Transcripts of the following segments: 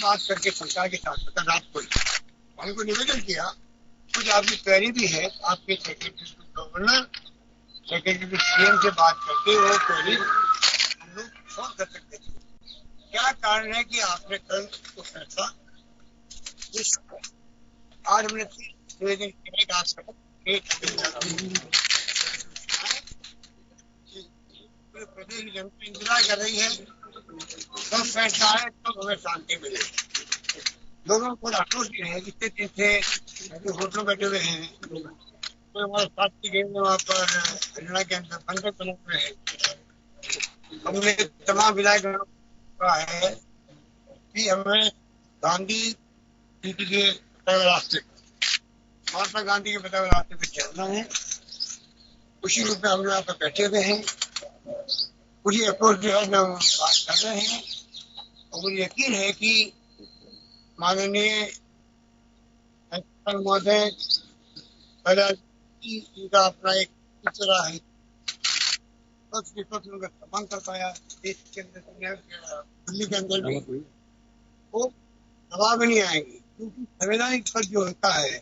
बात करके सरकार के साथ कल रात को उनको निवेदन किया, कुछ आपकी क्वेरी भी है, आपके सेक्रेटरी गवर्नर सेक्रेटरी सीएम से बात करके वो क्वेरी हम लोग सॉल्व कर सकते थे। क्या कारण है कि आपने कल उसको फैसला आज हमने निवेदन किया पूरे प्रदेश की जनता इंतजार कर रही है, कब फैसला आए तब हमें शांति मिले। लोगों को आक्रोश भी है, कितने दिन से होटलों बैठे हुए हैं, कोई हमारे साथी गए वहाँ पर हरियाणा के अंदर बंदर बने हुए हैं। हमने तमाम विधायकों को कहा है कि हमें गांधी जी के बताए रास्ते, महात्मा गांधी के बताए रास्ते पे चलना है। उसी रूप में हम लोग यहाँ पर बैठे हुए हैं, उसी अप्रोच जो है हम बात कर रहे हैं और मुझे यकीन है कि माननीय महोदय इनका अपना एक दूसरा है उनका सम्मान कर पाया देश के अंदर, दिल्ली के अंदर भी वो दबाव नहीं आएंगे, क्योंकि संवैधानिक पद जो होता है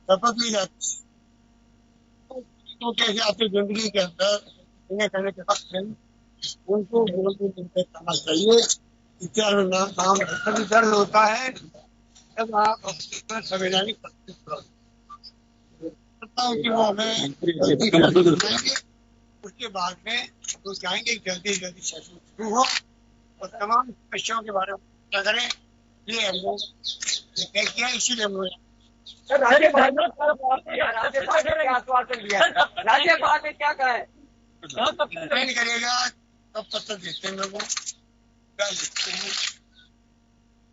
शपथ ली जाती है तो कैसे आते जिंदगी के अंदर करने के वक्त में उनको करना चाहिए। इतिहास में नाम तभी दर्ज होता है जब आप संवैधानिक कि वो हमें उसके बाद में वो चाहेंगे जल्दी से जल्दी सेशन शुरू हो और तमाम समस्याओं के बारे में क्या करें, ये हम लोग तय किया। इसीलिए हम लोग राज्यपाल ने क्या कहा है नहीं करेगा तब पत्र देते हैं लोगों क्या लिखते हैं,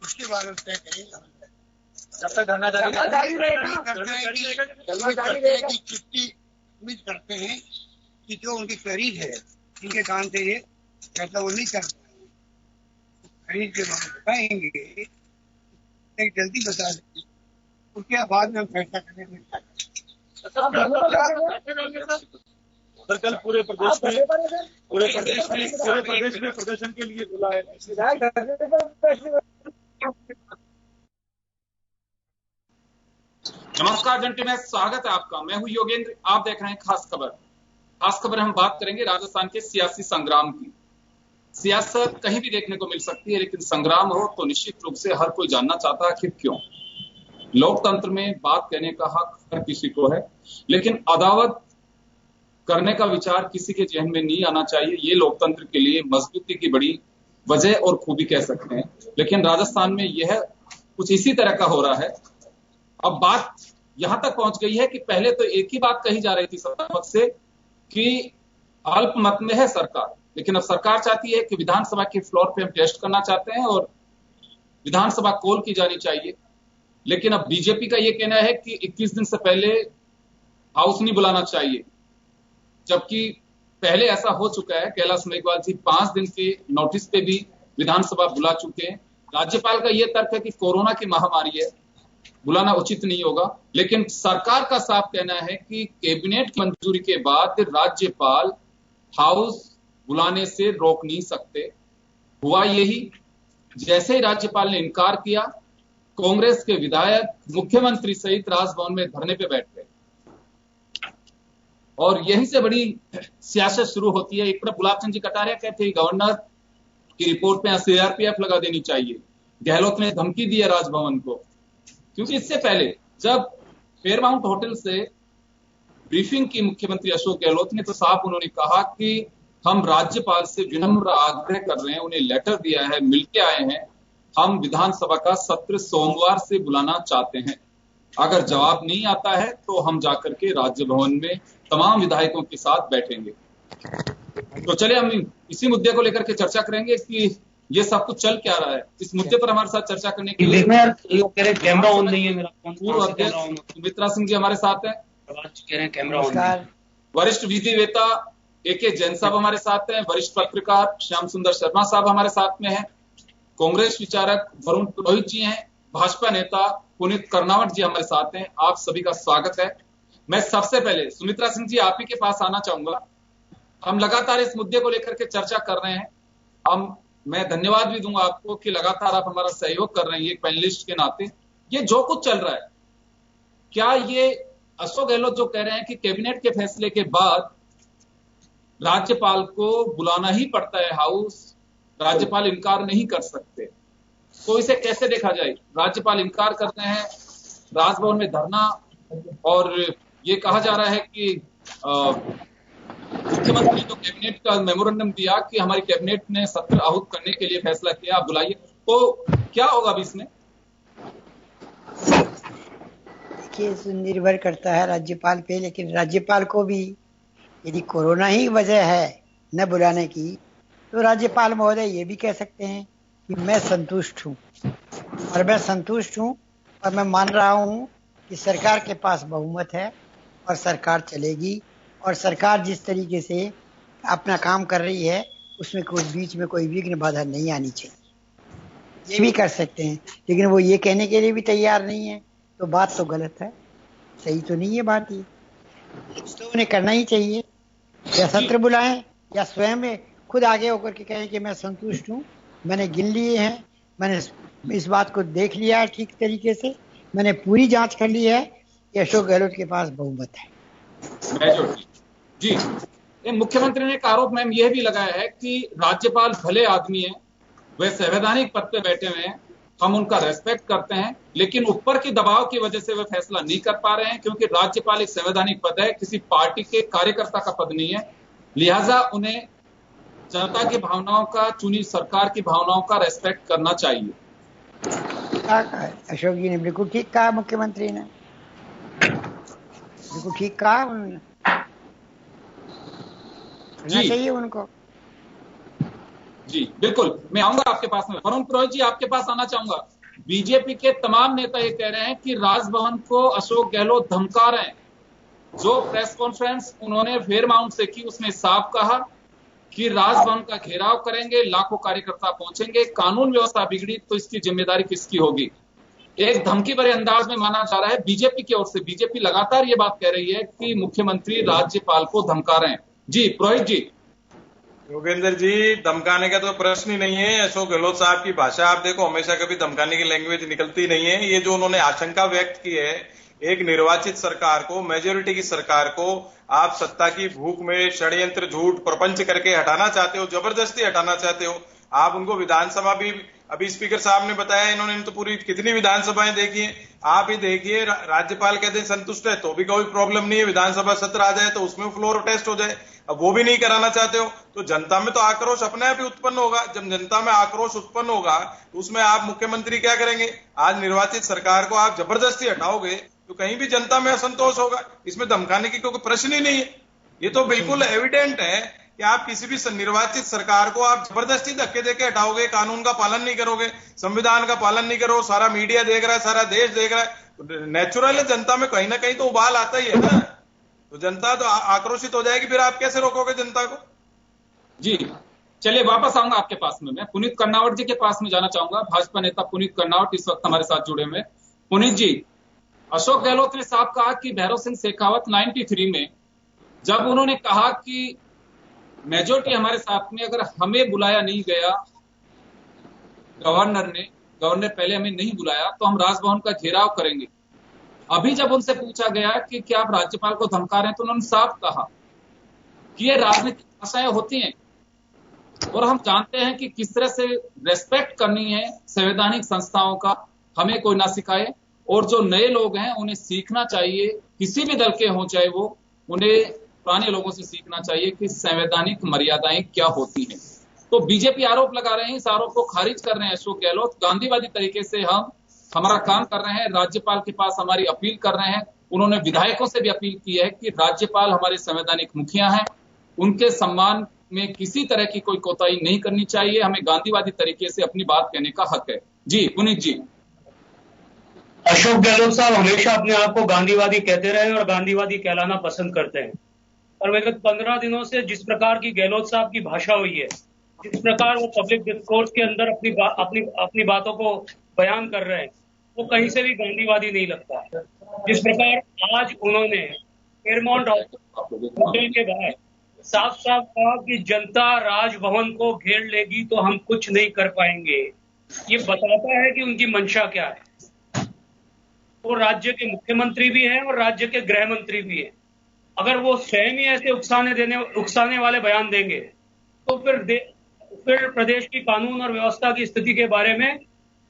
उसके बारे में तय करेंगे। जब तक धरना जारी रहेगी चिट्ठी उम्मीद करते हैं कि जो उनकी खरीद है इनके काम से ये फैसला वो नहीं कर पाएंगे, खरीद के बाद बताएंगे जल्दी बता देंगे, उसके बाद में हम फैसला करने में सर कल पूरे प्रदेश में प्रदर्शन के लिए बुलाया है। नमस्कार जनटी में स्वागत है आपका। मैं हूं योगेंद्र, आप देख रहे हैं खास खबर। खास खबर हम बात करेंगे राजस्थान के सियासी संग्राम की। सियासत कहीं भी देखने को मिल सकती है, लेकिन संग्राम हो तो निश्चित रूप से हर कोई जानना चाहता है आखिर क्यों। लोकतंत्र में बात कहने का हक हर किसी को है, लेकिन अदावत करने का विचार किसी के जहन में नहीं आना चाहिए। ये लोकतंत्र के लिए मजबूती की बड़ी वजह और खूबी कह सकते हैं। लेकिन राजस्थान में यह कुछ इसी तरह का हो रहा है। अब बात यहां तक पहुंच गई है कि पहले तो एक ही बात कही जा रही थी सत्ता पक्ष से कि अल्पमत में है सरकार, लेकिन अब सरकार चाहती है कि विधानसभा के फ्लोर पे हम टेस्ट करना चाहते हैं और विधानसभा कॉल की जानी चाहिए। लेकिन अब बीजेपी का यह कहना है कि 21 दिन से पहले हाउस नहीं बुलाना चाहिए, जबकि पहले ऐसा हो चुका है। कैलाश मेघवाल जी 5 दिन के नोटिस पे भी विधानसभा बुला चुके हैं। राज्यपाल का यह तर्क है कि कोरोना की महामारी है, बुलाना उचित नहीं होगा। लेकिन सरकार का साफ कहना है कि कैबिनेट की मंजूरी के बाद राज्यपाल हाउस बुलाने से रोक नहीं सकते। हुआ यही, जैसे ही राज्यपाल ने इनकार किया, कांग्रेस के विधायक मुख्यमंत्री सहित राजभवन में धरने पे बैठ गए और यहीं से बड़ी सियासत शुरू होती है। एक तरफ गुलाब चंद जी कटारिया कहते हैं गवर्नर की रिपोर्ट पे सीआरपीएफ लगा देनी चाहिए। गहलोत ने धमकी दी है राजभवन को, क्योंकि इससे पहले जब फेयरमाउंट होटल से ब्रीफिंग की मुख्यमंत्री अशोक गहलोत ने, तो साफ उन्होंने कहा कि हम राज्यपाल से विनम्र आग्रह कर रहे हैं, उन्हें लेटर दिया है, मिलके आए हैं, हम विधानसभा का सत्र सोमवार से बुलाना चाहते हैं। अगर जवाब नहीं आता है तो हम जाकर के राज्य भवन में तमाम विधायकों के साथ बैठेंगे। तो चलिए हम इसी मुद्दे को लेकर के चर्चा करेंगे कि ये सब कुछ चल क्या रहा है। इस मुद्दे पर हमारे साथ चर्चा करने के लिए कैमरा ऑन नहीं है मेरा, पूर्व अध्यक्ष सुमित्रा सिंह जी हमारे साथ हैं। कह रहे हैं कैमरा ऑन। वरिष्ठ विधिवेत्ता AK जैन साहब हमारे साथ हैं। वरिष्ठ पत्रकार श्याम सुंदर शर्मा साहब हमारे साथ में हैं। कांग्रेस विचारक वरुण पुरोहित जी हैं। भाजपा नेता पुनीत कर्नावट जी हमारे साथ हैं। आप सभी का स्वागत है। मैं सबसे पहले सुमित्रा सिंह जी आप ही के पास आना चाहूंगा। हम लगातार इस मुद्दे को लेकर के चर्चा कर रहे हैं। हम मैं धन्यवाद भी दूंगा आपको कि लगातार आप हमारा सहयोग कर रहे हैं एक पैनलिस्ट के नाते। ये जो कुछ चल रहा है, क्या ये अशोक गहलोत जो कह रहे हैं कि कैबिनेट के फैसले के बाद राज्यपाल को बुलाना ही पड़ता है हाउस, राज्यपाल इनकार नहीं कर सकते, तो इसे कैसे देखा जाए? राज्यपाल इनकार करते हैं, राजभवन में धरना, और ये कहा जा रहा है कि मुख्यमंत्री ने जो कैबिनेट का मेमोरेंडम दिया कि हमारी कैबिनेट ने सत्र आहूत करने के लिए फैसला किया, आप बुलाइए, तो क्या होगा अभी इसमें? देखिए, निर्भर करता है राज्यपाल पे, लेकिन राज्यपाल को भी यदि कोरोना ही वजह है न बुलाने की, तो राज्यपाल महोदय ये भी कह सकते हैं कि मैं संतुष्ट हूँ, और मैं संतुष्ट हूँ और मैं मान रहा हूँ कि सरकार के पास बहुमत है और सरकार चलेगी, और सरकार जिस तरीके से अपना काम कर रही है उसमें कोई बीच में कोई विघ्न बाधा नहीं आनी चाहिए। ये भी कर सकते हैं, लेकिन वो ये कहने के लिए भी तैयार नहीं है, तो बात तो गलत है, सही तो नहीं है बात। ये तो उन्हें करना ही चाहिए, या सत्र बुलाएं या स्वयं खुद आगे होकर के कहें कि मैं संतुष्ट हूँ, मैंने गिन लिए हैं, मैंने इस बात को देख लिया है ठीक तरीके से, मैंने पूरी जांच कर ली है कि अशोक गहलोत के पास बहुमत है। जी, मुख्यमंत्री ने एक आरोप मैम यह भी लगाया है कि राज्यपाल भले आदमी है, वे संवैधानिक पद पे बैठे हुए हैं, हम उनका रेस्पेक्ट करते हैं, लेकिन ऊपर के दबाव की वजह से वे फैसला नहीं कर पा रहे हैं, क्योंकि राज्यपाल एक संवैधानिक पद है, किसी पार्टी के कार्यकर्ता का पद नहीं है, लिहाजा उन्हें जनता की भावनाओं का, चुनी सरकार की भावनाओं का रेस्पेक्ट करना चाहिए। अशोक जी ने बिल्कुल ठीक कहा, मुख्यमंत्री ने बिल्कुल ठीक कहा, उन्होंने चाहिए उनको। जी बिल्कुल, मैं आऊंगा आपके पास में। वरुण पुरोहित जी, आपके पास आना चाहूंगा। बीजेपी के तमाम नेता ये कह रहे हैं कि राजभवन को अशोक गहलोत धमका रहे हैं। जो प्रेस कॉन्फ्रेंस उन्होंने फेयरमाउंट से की, उसमें साफ कहा कि राजभवन का घेराव करेंगे, लाखों कार्यकर्ता पहुंचेंगे, कानून व्यवस्था बिगड़ी तो इसकी जिम्मेदारी किसकी होगी? एक धमकी भरे अंदाज में माना जा रहा है बीजेपी की ओर से। बीजेपी लगातार ये बात कह रही है कि मुख्यमंत्री राज्यपाल को धमका रहे हैं। जी पुरोहित जी। योगेंद्र जी, धमकाने का तो प्रश्न ही नहीं है। अशोक गहलोत साहब की भाषा आप देखो, हमेशा कभी धमकाने की लैंग्वेज निकलती नहीं है। ये जो उन्होंने आशंका व्यक्त की है, एक निर्वाचित सरकार को, मेजोरिटी की सरकार को आप सत्ता की भूख में षड्यंत्र, झूठ, प्रपंच करके हटाना चाहते हो, जबरदस्ती हटाना चाहते हो। आप उनको विधानसभा भी, अभी स्पीकर साहब ने बताया, इन्होंने तो पूरी कितनी विधानसभाएं देखी है। आप ही देखिए, राज्यपाल कहते हैं संतुष्ट है तो भी कोई प्रॉब्लम नहीं है, विधानसभा सत्र आ जाए तो उसमें फ्लोर टेस्ट हो जाए, अब वो भी नहीं कराना चाहते हो, तो जनता में तो आक्रोश अपने आप ही उत्पन्न होगा। जब जनता में आक्रोश उत्पन्न होगा तो उसमें आप मुख्यमंत्री क्या करेंगे? आज निर्वाचित सरकार को आप जबरदस्ती हटाओगे तो कहीं भी जनता में असंतोष होगा। इसमें धमकाने की कोई प्रश्न ही नहीं है। ये तो बिल्कुल एविडेंट है कि आप किसी भी निर्वाचित सरकार को आप जबरदस्ती धक्के देके हटाओगे, कानून का पालन नहीं करोगे, संविधान का पालन नहीं करो, सारा मीडिया देख रहा है, सारा देश देख रहा है, तो नेचुरल है, जनता में कहीं ना कहीं तो उबाल आता ही है ना, तो जनता तो आक्रोशित हो जाएगी। फिर आप कैसे रोकोगे जनता को? जी चलिए, वापस आऊंगा आपके पास में। मैं पुनीत कर्नावट जी के पास में जाना चाहूंगा। भाजपा नेता पुनीत कर्नावट इस वक्त हमारे साथ जुड़े हुए। पुनीत जी, अशोक गहलोत ने साफ कहा कि भैरव सिंह शेखावत 93 में जब उन्होंने कहा कि मेजोरिटी हमारे साथ में, अगर हमें बुलाया नहीं गया गवर्नर पहले हमें नहीं बुलाया तो हम राजभवन का घेराव करेंगे। अभी जब उनसे पूछा गया कि क्या आप राज्यपाल को धमका रहे हैं, तो उन्होंने साफ कहा कि ये राजनीतिक भाषाएं होती हैं और हम जानते हैं कि किस तरह से रेस्पेक्ट करनी है संवैधानिक संस्थाओं का, हमें कोई ना सिखाए, और जो नए लोग हैं उन्हें सीखना चाहिए, किसी भी दल के हों चाहे वो, उन्हें पुराने लोगों से सीखना चाहिए कि संवैधानिक मर्यादाएं क्या होती हैं। तो बीजेपी आरोप लगा रहे हैं, इस आरोप को खारिज कर रहे हैं अशोक गहलोत। गांधीवादी तरीके से हम हमारा काम कर रहे हैं, राज्यपाल के पास हमारी अपील कर रहे हैं। उन्होंने विधायकों से भी अपील की है कि राज्यपाल हमारे संवैधानिक मुखिया हैं, उनके सम्मान में किसी तरह की कोई कोताही नहीं करनी चाहिए, हमें गांधीवादी तरीके से अपनी बात कहने का हक है। जी पुनीत जी। अशोक गहलोत साहब हमेशा अपने आप को गांधीवादी कहते रहे और गांधीवादी कहलाना पसंद करते हैं, और विगत 15 दिनों से जिस प्रकार की गहलोत साहब की भाषा हुई है, जिस प्रकार वो पब्लिक डिस्कोर्स के अंदर अपनी बातों को बयान कर रहे हैं, वो कहीं से भी गांधीवादी नहीं लगता। जिस प्रकार आज उन्होंने फेयरमाउंट होटल के बाहर साफ साफ कहा कि जनता राजभवन को घेर लेगी तो हम कुछ नहीं कर पाएंगे। ये बताता है कि उनकी मंशा क्या है। वो राज्य के मुख्यमंत्री भी हैं और राज्य के गृह मंत्री भी हैं। अगर वो स्वयं ही ऐसे उकसाने वाले बयान देंगे तो फिर प्रदेश की कानून और व्यवस्था की स्थिति के बारे में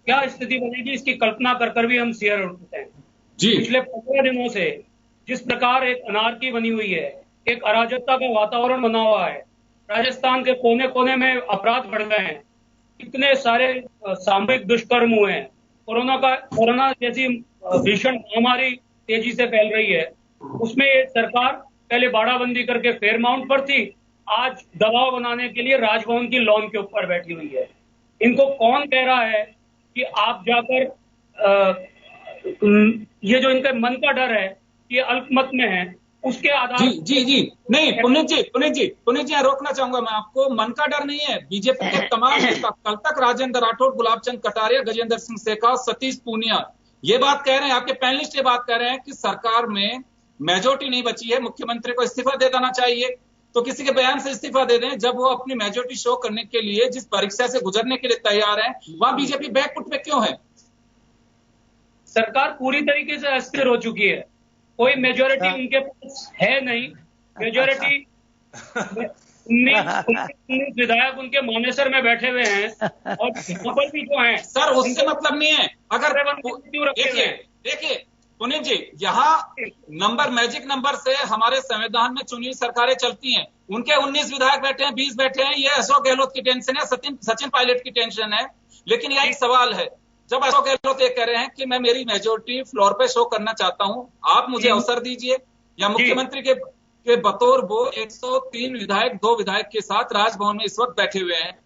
क्या स्थिति बनेगी, इसकी कल्पना कर भी हम सिर उठते हैं। पिछले 15 दिनों से जिस प्रकार एक अनारकी बनी हुई है, एक अराजकता का वातावरण बना हुआ है, राजस्थान के कोने कोने में अपराध बढ़ गए हैं, इतने सारे सामूहिक दुष्कर्म हुए हैं, कोरोना जैसी भीषण महामारी तेजी से फैल रही है, उसमें ये सरकार पहले बाड़ाबंदी करके फेयरमाउंट पर थी, आज दबाव बनाने के लिए राजभवन की लॉन के ऊपर बैठी हुई है। इनको कौन कह रहा है कि आप जाकर ये जो इनके मन का डर है, ये अल्पमत में है, उसके आधार जी नहीं पुनीत जी रोकना चाहूंगा मैं आपको। मन का डर नहीं है। बीजेपी के तमाम नेता कल तक राजेंद्र राठौड़, गुलाबचंद कटारिया, गजेंद्र सिंह शेखावत, सतीश पूनिया ये बात कह रहे हैं, आपके पैनलिस्ट ये बात कह रहे हैं कि सरकार में मेजोरिटी नहीं बची है, मुख्यमंत्री को इस्तीफा दे देना चाहिए। तो किसी के बयान से इस्तीफा दे दें जब वो अपनी मेजोरिटी शो करने के लिए जिस परीक्षा से गुजरने के लिए तैयार है, वहां बीजेपी बैकफुट पे क्यों है? सरकार पूरी तरीके से अस्थिर हो चुकी है, कोई मेजोरिटी उनके पास है नहीं। मेजोरिटी 19 विधायक उनके मानेसर में बैठे हुए हैं और यहाँ पर भी जो हैं सर उससे मतलब नहीं है। अगर देखिए पुनीत जी, यहाँ नंबर मैजिक नंबर से हमारे संविधान में चुनी हुई सरकारें चलती हैं। उनके 19 विधायक बैठे हैं, 20 बैठे हैं, ये अशोक गहलोत की टेंशन है, सचिन पायलट की टेंशन है। लेकिन यह एक सवाल है, जब अशोक गहलोत ये कह रहे हैं कि मैं मेरी मेजोरिटी फ्लोर पे शो करना चाहता हूं, आप मुझे अवसर दीजिए, या मुख्यमंत्री के बतौर वो 103 विधायक 2 विधायक के साथ राजभवन में इस वक्त बैठे हुए हैं,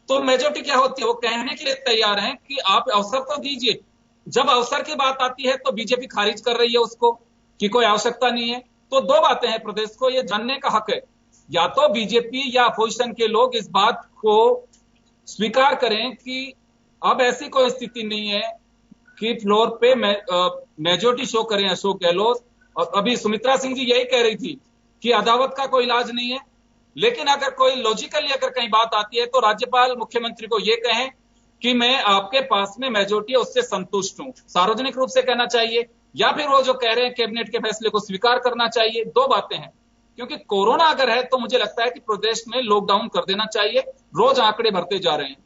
तो मेजोरिटी क्या होती है? वो कहने के लिए तैयार हैं कि आप अवसर तो दीजिए। जब अवसर की बात आती है तो बीजेपी खारिज कर रही है उसको कि कोई आवश्यकता नहीं है। तो 2 बातें हैं, प्रदेश को ये जानने का हक है, या तो बीजेपी या अपोजिशन के लोग इस बात को स्वीकार करें कि अब ऐसी कोई स्थिति नहीं है कि फ्लोर पे मेजोरिटी शो करें अशोक गहलोत। और अभी सुमित्रा सिंह जी यही कह रही थी कि अदावत का कोई इलाज नहीं है। लेकिन अगर कोई लॉजिकली अगर कहीं बात आती है तो राज्यपाल मुख्यमंत्री को यह कहें कि मैं आपके पास में मेजोरिटी है उससे संतुष्ट हूं, सार्वजनिक रूप से कहना चाहिए, या फिर वो जो कह रहे हैं कैबिनेट के फैसले को स्वीकार करना चाहिए। 2 बातें हैं, क्योंकि कोरोना अगर है तो मुझे लगता है कि प्रदेश में लॉकडाउन कर देना चाहिए। रोज आंकड़े बढ़ते जा रहे हैं,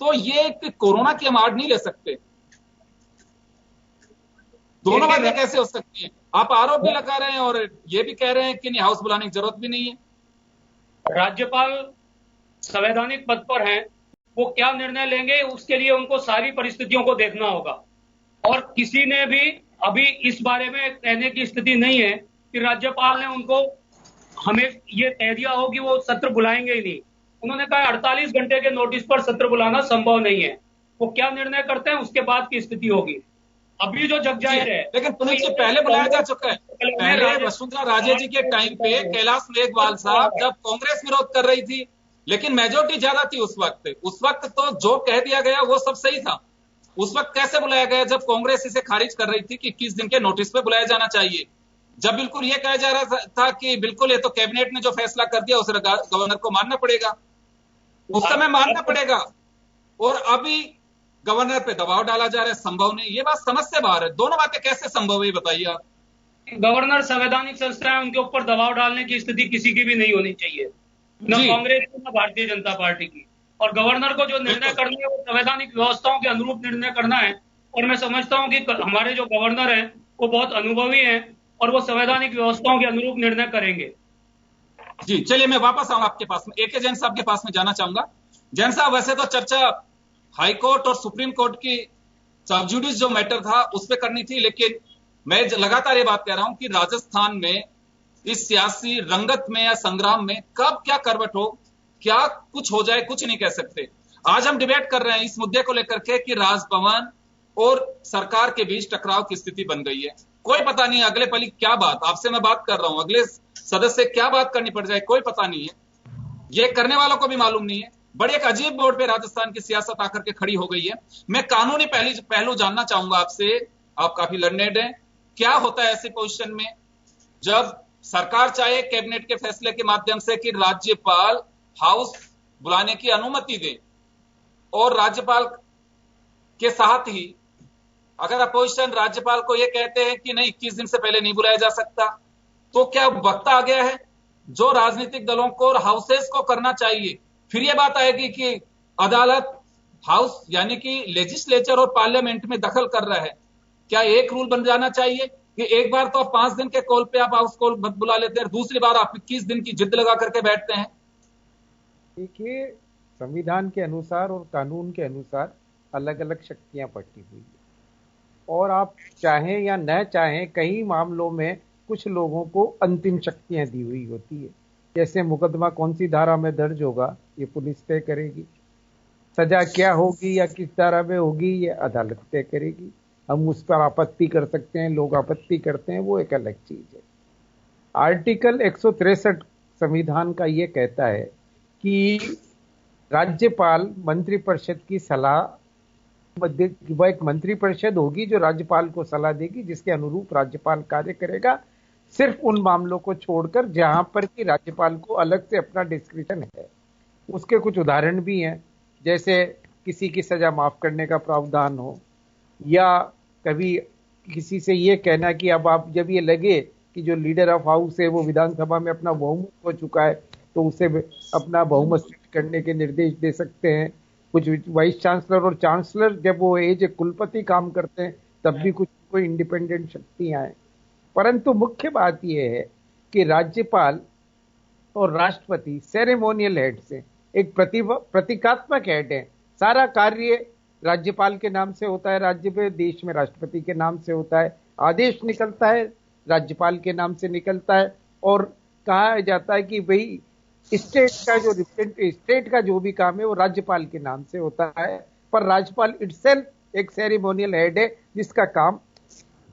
तो ये कोरोना की हम आड़ नहीं ले सकते। दोनों बातें कैसे हो सकती हैं? आप आरोप भी लगा रहे हैं और ये भी कह रहे हैं कि नहीं, हाउस बुलाने की जरूरत भी नहीं है। राज्यपाल संवैधानिक पद पर हैं, वो क्या निर्णय लेंगे उसके लिए उनको सारी परिस्थितियों को देखना होगा। और किसी ने भी अभी इस बारे में कहने की स्थिति नहीं है कि राज्यपाल ने उनको हमें ये तय दिया हो कि वो सत्र बुलाएंगे ही नहीं। उन्होंने कहा 48 घंटे के नोटिस पर सत्र बुलाना संभव नहीं है। वो क्या निर्णय करते हैं उसके बाद की स्थिति होगी। अभी जो जग जाहिर है, लेकिन पुनीत जी पहले बुलाया जा चुका है। पहले वसुंधरा राजे जी के टाइम पे कैलाश मेघवाल साहब जब कांग्रेस विरोध कर रही थी, लेकिन मेजोरिटी ज्यादा थी उस वक्त तो जो कह दिया गया वो सब सही था। उस वक्त कैसे बुलाया गया? जब कांग्रेस इसे खारिज कर रही थी कि 21 दिन के नोटिस पे बुलाया जाना चाहिए। जब बिल्कुल ये कहा जा रहा था कि बिल्कुल ये तो कैबिनेट ने जो फैसला कर दिया उसे गवर्नर को मानना पड़ेगा, उस समय मानना पड़ेगा। और अभी गवर्नर पे दबाव डाला जा रहा है, संभव नहीं। ये बात समझ से बाहर है। दोनों बातें कैसे संभव है बताइए आप। गवर्नर संवैधानिक संस्था है, उनके ऊपर दबाव डालने की स्थिति किसी की भी नहीं होनी चाहिए, न कांग्रेस की न भारतीय जनता पार्टी की। और गवर्नर को जो निर्णय करना है वो संवैधानिक व्यवस्थाओं के अनुरूप निर्णय करना है। और मैं समझता हूं कि हमारे जो गवर्नर हैं वो बहुत अनुभवी हैं और वो संवैधानिक व्यवस्थाओं के अनुरूप निर्णय करेंगे। जी चलिए, मैं वापस आऊंगा आपके पास में, AK जैन साहब के पास में जाना चाहूंगा। जैन साहब, वैसे तो चर्चा हाईकोर्ट और सुप्रीम कोर्ट की सब जुडिस जो मैटर था उस पर करनी थी, लेकिन मैं लगातार ये बात कह रहा हूं कि राजस्थान में इस सियासी रंगत में या संग्राम में कब क्या करवट हो, क्या कुछ हो जाए, कुछ नहीं कह सकते। आज हम डिबेट कर रहे हैं इस मुद्दे को लेकर के कि राजभवन और सरकार के बीच टकराव की स्थिति बन गई है। कोई पता नहीं अगले पली क्या बात, आपसे मैं बात कर रहा हूं, अगले सदस्य क्या बात करनी पड़ जाए कोई पता नहीं है। ये करने वालों को भी मालूम नहीं है। बड़े एक अजीब मोड़ पे राजस्थान की सियासत आकर के खड़ी हो गई है। मैं कानूनी पहलू जानना चाहूंगा आपसे, आप काफी लर्नेड हैं। क्या होता है ऐसी पोजीशन में जब सरकार चाहे कैबिनेट के फैसले के माध्यम से कि राज्यपाल हाउस बुलाने की अनुमति दे, और राज्यपाल के साथ ही अगर अपोजिशन राज्यपाल को यह कहते हैं कि नहीं 21 दिन से पहले नहीं बुलाया जा सकता, तो क्या वक्त आ गया है जो राजनीतिक दलों को और हाउसेस को करना चाहिए? फिर यह बात आएगी कि अदालत हाउस यानी कि लेजिस्लेचर और पार्लियामेंट में दखल कर रहा है। क्या एक रूल बन जाना चाहिए कि एक बार तो आप 5 दिन के कॉल पे आप हाउस कॉल मत बुला लेते हैं, दूसरी बार आप 21 दिन की जिद लगा करके बैठते हैं? देखिए, संविधान के अनुसार और कानून के अनुसार अलग अलग शक्तियां पट्टी हुई है, और आप चाहें या न चाहें कई मामलों में कुछ लोगों को अंतिम शक्तियां दी हुई होती है। जैसे मुकदमा कौन सी धारा में दर्ज होगा ये पुलिस तय करेगी, सजा क्या होगी या किस धारा में होगी ये अदालत तय करेगी। हम उस पर आपत्ति कर सकते हैं, लोग आपत्ति करते हैं, वो एक अलग चीज है। आर्टिकल 163 संविधान का ये कहता है कि राज्यपाल मंत्रिपरिषद की सलाह, वह एक मंत्रिपरिषद होगी जो राज्यपाल को सलाह देगी, जिसके अनुरूप राज्यपाल कार्य करेगा, सिर्फ उन मामलों को छोड़कर जहां पर कि राज्यपाल को अलग से अपना डिस्क्रिप्शन है। उसके कुछ उदाहरण भी हैं, जैसे किसी की सजा माफ करने का प्रावधान हो, या कभी किसी से ये कहना कि अब आप जब ये लगे कि जो लीडर ऑफ हाउस है वो विधानसभा में अपना बहुमत हो चुका है तो उसे अपना बहुमत सिद्ध करने के निर्देश दे सकते हैं। कुछ वाइस चांसलर और चांसलर जब वो एज ए कुलपति काम करते हैं तब भी कुछ कोई इंडिपेंडेंट शक्तियां हैं। परंतु मुख्य बात यह है कि राज्यपाल और राष्ट्रपति सेरेमोनियल हेड से एक प्रतीकात्मक हेड है। सारा कार्य राज्यपाल के नाम से होता है, राज्य में देश में राष्ट्रपति के नाम से होता है, आदेश निकलता है राज्यपाल के नाम से निकलता है, और कहा जाता है कि भाई स्टेट का जो भी काम है वो राज्यपाल के नाम से होता है। पर राज्यपाल इटसेल्फ एक सेरेमोनियल हेड है जिसका काम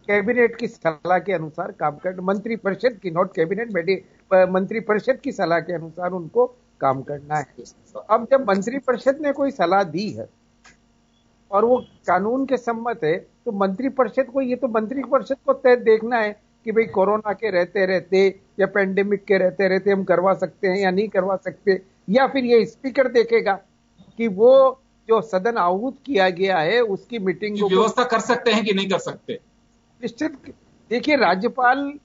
कैबिनेट की सलाह के अनुसार काम करना, मंत्रिपरिषद की, नॉट कैबिनेट, मंत्रिपरिषद की सलाह के अनुसार उनको काम करना है। अब जब मंत्रिपरिषद ने कोई सलाह दी है और वो कानून के सम्मत है तो मंत्रिपरिषद को, ये तो मंत्रिपरिषद को तय देखना है कि भाई कोरोना के रहते रहते या पेंडेमिक के रहते रहते हम करवा सकते हैं या नहीं करवा सकते, या फिर ये स्पीकर देखेगा कि वो जो सदन आहूत किया गया है उसकी मीटिंग को व्यवस्था कर सकते हैं कि नहीं कर सकते। निश्चित देखिए, राज्यपाल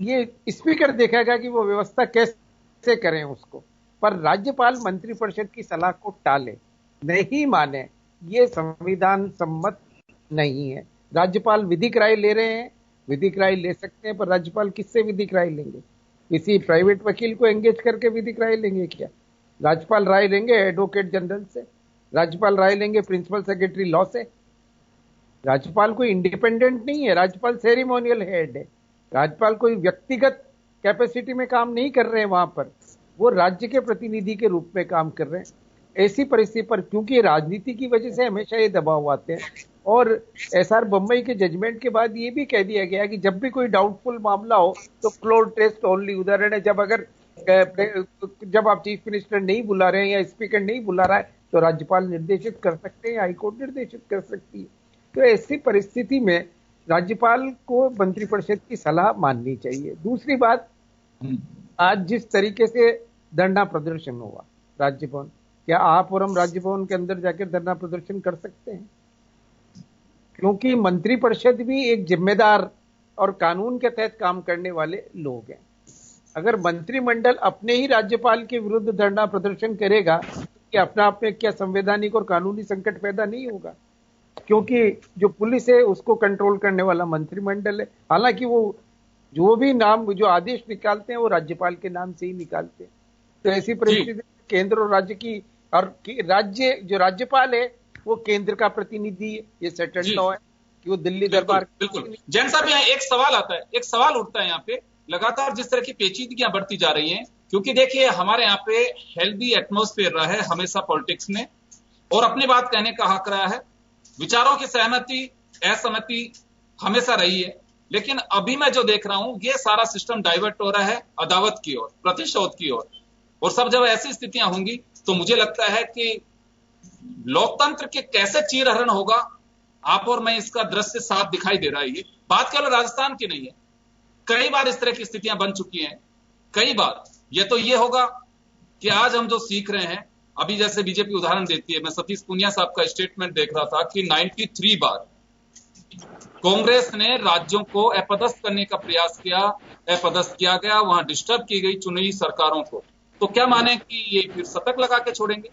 ये स्पीकर देखेगा कि वो व्यवस्था कैसे करें उसको, पर राज्यपाल मंत्रिपरिषद की सलाह को टाले, नहीं माने, ये संविधान सम्मत नहीं है। राज्यपाल विधिक राय ले रहे हैं, विधिक राय ले सकते हैं, पर राज्यपाल किससे विधिक राय लेंगे? किसी प्राइवेट वकील को एंगेज करके विधिक राय लेंगे क्या? राज्यपाल राय लेंगे एडवोकेट जनरल से, राज्यपाल राय लेंगे प्रिंसिपल सेक्रेटरी लॉ से। राज्यपाल कोई इंडिपेंडेंट नहीं है, राज्यपाल सेरेमोनियल हेड है। राज्यपाल कोई व्यक्तिगत कैपेसिटी में काम नहीं कर रहे हैं, वहां पर वो राज्य के प्रतिनिधि के रूप में काम कर रहे हैं। ऐसी परिस्थिति पर क्योंकि राजनीति की वजह से हमेशा ये दबाव आते हैं, और एसआर बम्बई के जजमेंट के बाद ये भी कह दिया गया कि जब भी कोई डाउटफुल मामला हो तो फ्लोर टेस्ट ओनली। उदाहरण है, जब आप चीफ मिनिस्टर नहीं बुला रहे हैं या स्पीकर नहीं बुला रहा है तो राज्यपाल निर्देशित कर सकते हैं, हाईकोर्ट निर्देशित कर सकती है। तो ऐसी परिस्थिति में राज्यपाल को मंत्रिपरिषद की सलाह माननी चाहिए। दूसरी बात, आज जिस तरीके से धरना प्रदर्शन हुआ राजभवन, क्या आप और हम राजभवन के अंदर जाकर धरना प्रदर्शन कर सकते हैं? क्योंकि मंत्रिपरिषद भी एक जिम्मेदार और कानून के तहत काम करने वाले लोग हैं। अगर मंत्रिमंडल अपने ही राज्यपाल के विरुद्ध धरना प्रदर्शन करेगा कि अपना आप में क्या संवैधानिक और कानूनी संकट पैदा नहीं होगा? क्योंकि जो पुलिस है उसको कंट्रोल करने वाला मंत्रिमंडल है। हालांकि वो जो भी नाम, जो आदेश निकालते हैं वो राज्यपाल के नाम से ही निकालते हैं। तो ऐसी परिस्थिति केंद्र और राज्य की, और राज्य जो राज्यपाल है वो केंद्र का प्रतिनिधि है, ये सेटल्ड लॉ है कि वो दिल्ली दरबार। बिल्कुल जैन साहब, यहाँ एक सवाल आता है, एक सवाल उठता है यहाँ पे, लगातार जिस तरह की पेचीदगियां बढ़ती जा रही हैं, क्योंकि देखिए हमारे यहाँ पे हेल्दी एटमॉस्फेयर रहा है हमेशा पॉलिटिक्स में, और अपनी बात कहने का हक रहा है, विचारों की सहमति असहमति हमेशा रही है, लेकिन अभी मैं जो देख रहा हूं ये सारा सिस्टम डाइवर्ट हो रहा है अदावत की ओर, प्रतिशोध की ओर, और सब जब ऐसी स्थितियां होंगी तो मुझे लगता है कि लोकतंत्र के कैसे चीरहरण होगा, आप और मैं इसका दृश्य साफ दिखाई दे रहा है। ये बात केवल राजस्थान की नहीं है, कई बार इस तरह की स्थितियां बन चुकी हैं, कई बार। ये होगा कि आज हम जो सीख रहे हैं, अभी जैसे बीजेपी उदाहरण देती है, मैं सतीश पूनिया साहब का स्टेटमेंट देख रहा था कि 93 बार कांग्रेस ने राज्यों को अपदस्थ करने का प्रयास किया, अपदस्थ किया गया, वहां डिस्टर्ब की गई चुनी हुई सरकारों को। तो क्या माने कि ये फिर शतक लगा के छोड़ेंगे?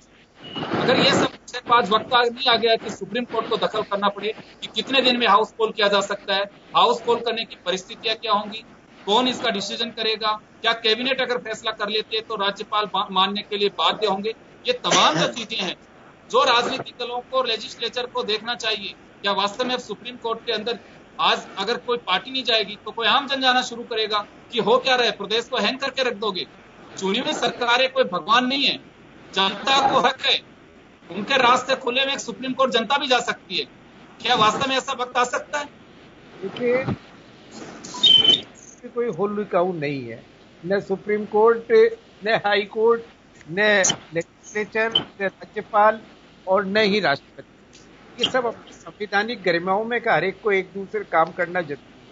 अगर ये सब आज वक्त नहीं आ गया कि सुप्रीम कोर्ट को दखल करना पड़े कि कितने दिन में हाउस पोल किया जा सकता है, हाउस पोल करने की परिस्थितियां क्या होंगी, कौन इसका डिसीजन करेगा, क्या कैबिनेट अगर फैसला कर लेती है तो राज्यपाल मानने के लिए बाध्य होंगे? ये तमाम जो चीजें हैं जो राजनीतिक दलों को, लेजिस्लेचर को देखना चाहिए। क्या वास्तव में अब सुप्रीम कोर्ट के अंदर आज अगर कोई पार्टी नहीं जाएगी तो कोई आम जन जाना शुरू करेगा कि हो क्या रहे, प्रदेश को हैंग करके रख दोगे? चुनी हुई सरकारें कोई भगवान नहीं है, जनता को हक है, उनके रास्ते खुले में सुप्रीम कोर्ट जनता भी जा सकती है। क्या वास्तव में ऐसा वक्त आ सकता है? देखिए, कोई होली काउ नहीं है, न सुप्रीम कोर्ट, न हाई कोर्ट, न लेजिस्लेचर, न राज्यपाल और न ही राष्ट्रपति। ये सब अपनी संवैधानिक गरिमाओं में हर एक को एक दूसरे काम करना जरूरी है।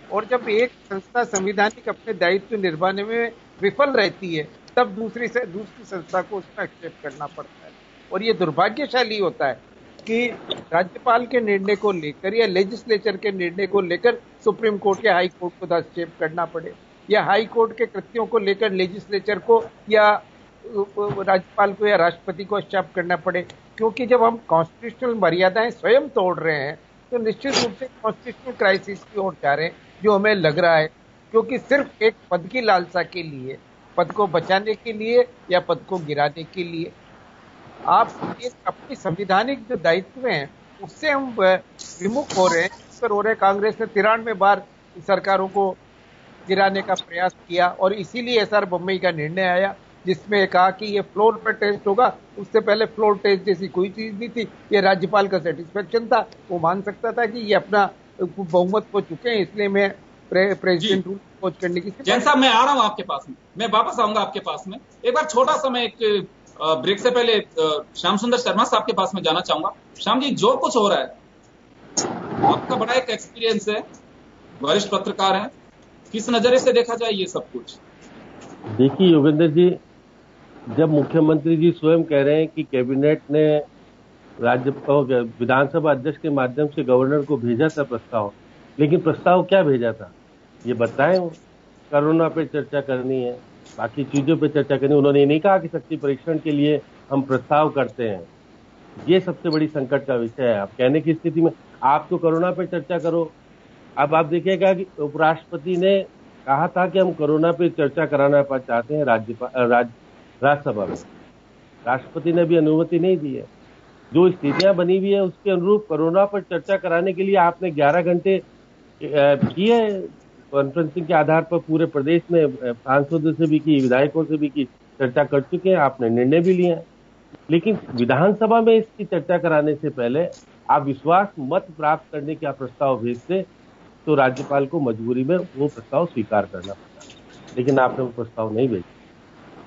और जब एक संस्था संवैधानिक अपने दायित्व निभाने में विफल रहती है, तब दूसरी संस्था को उसमें एक्सेप्ट करना पड़ता है। और ये दुर्भाग्यशाली होता है कि राज्यपाल के निर्णय को लेकर या लेजिस्लेचर के निर्णय को लेकर सुप्रीम कोर्ट या हाई कोर्ट को हस्तक्षेप करना पड़े, या हाई कोर्ट के कृत्यों को लेकर लेजिस्लेचर को या राज्यपाल को या राष्ट्रपति को हस्तक्षेप करना पड़े। क्योंकि जब हम कॉन्स्टिट्यूशनल मर्यादाएं स्वयं तोड़ रहे हैं तो निश्चित रूप से कॉन्स्टिट्यूशनल क्राइसिस की ओर जा रहे हैं, जो हमें लग रहा है। क्योंकि सिर्फ एक पद की लालसा के लिए, पद को बचाने के लिए या पद को गिराने के लिए, आप अपनी संवैधानिक जो दायित्व हैं उससे हम विमुख हो रहे हैं। पर हो रहे, कांग्रेस ने 93 बार सरकारों को गिराने का प्रयास किया और इसीलिए SR बोम्मई का निर्णय आया, जिसमें कहा कि ये फ्लोर पर टेस्ट होगा। उससे पहले फ्लोर टेस्ट जैसी कोई चीज नहीं थी। ये राज्यपाल का सेटिस्फेक्शन था, वो मान सकता था कि ये अपना बहुमत हो चुके हैं, इसलिए मैं प्रेसिडेंट रूल खोज करने की। जैन साहब, मैं आ रहा हूं आपके पास में, मैं वापस आऊंगा आपके पास में। एक बार छोटा सा मैं एक ब्रेक से पहले श्याम सुंदर शर्मा साहब के पास में जाना चाहूंगा। श्याम जी, जो कुछ हो रहा है, आपका बड़ा एक एक्सपीरियंस है, वरिष्ठ पत्रकार हैं, किस नजरिए से देखा जाए ये सब कुछ? देखिए योगेंद्र जी, जब मुख्यमंत्री जी स्वयं कह रहे हैं कि कैबिनेट ने विधानसभा अध्यक्ष के माध्यम से गवर्नर को भेजा था प्रस्ताव, लेकिन प्रस्ताव क्या भेजा था ये बताएं। कोरोना पे चर्चा करनी है, बाकी चीजों पे चर्चा करनी। उन्होंने ये नहीं कहा कि शक्ति परीक्षण के लिए हम प्रस्ताव करते हैं। ये सबसे बड़ी संकट का विषय है। आप कहने की स्थिति में आप तो कोरोना पे चर्चा करो। अब आप देखिएगा कि उपराष्ट्रपति ने कहा था कि हम कोरोना पे चर्चा कराना चाहते हैं राज्यसभा में। राष्ट्रपति ने भी अनुमति नहीं दी है। जो स्थितियां बनी हुई है उसके अनुरूप कोरोना पर चर्चा कराने के लिए आपने 11 घंटे किए कॉन्फ्रेंसिंग के आधार पर पूरे प्रदेश में सांसदों से भी की, विधायकों से भी की, चर्चा कर चुके हैं, आपने निर्णय भी लिए हैं। लेकिन विधानसभा में इसकी चर्चा कराने से पहले आप विश्वास मत प्राप्त करने का प्रस्ताव भेजते तो राज्यपाल को मजबूरी में वो प्रस्ताव स्वीकार करना पड़ता, लेकिन आपने वो प्रस्ताव नहीं भेजा।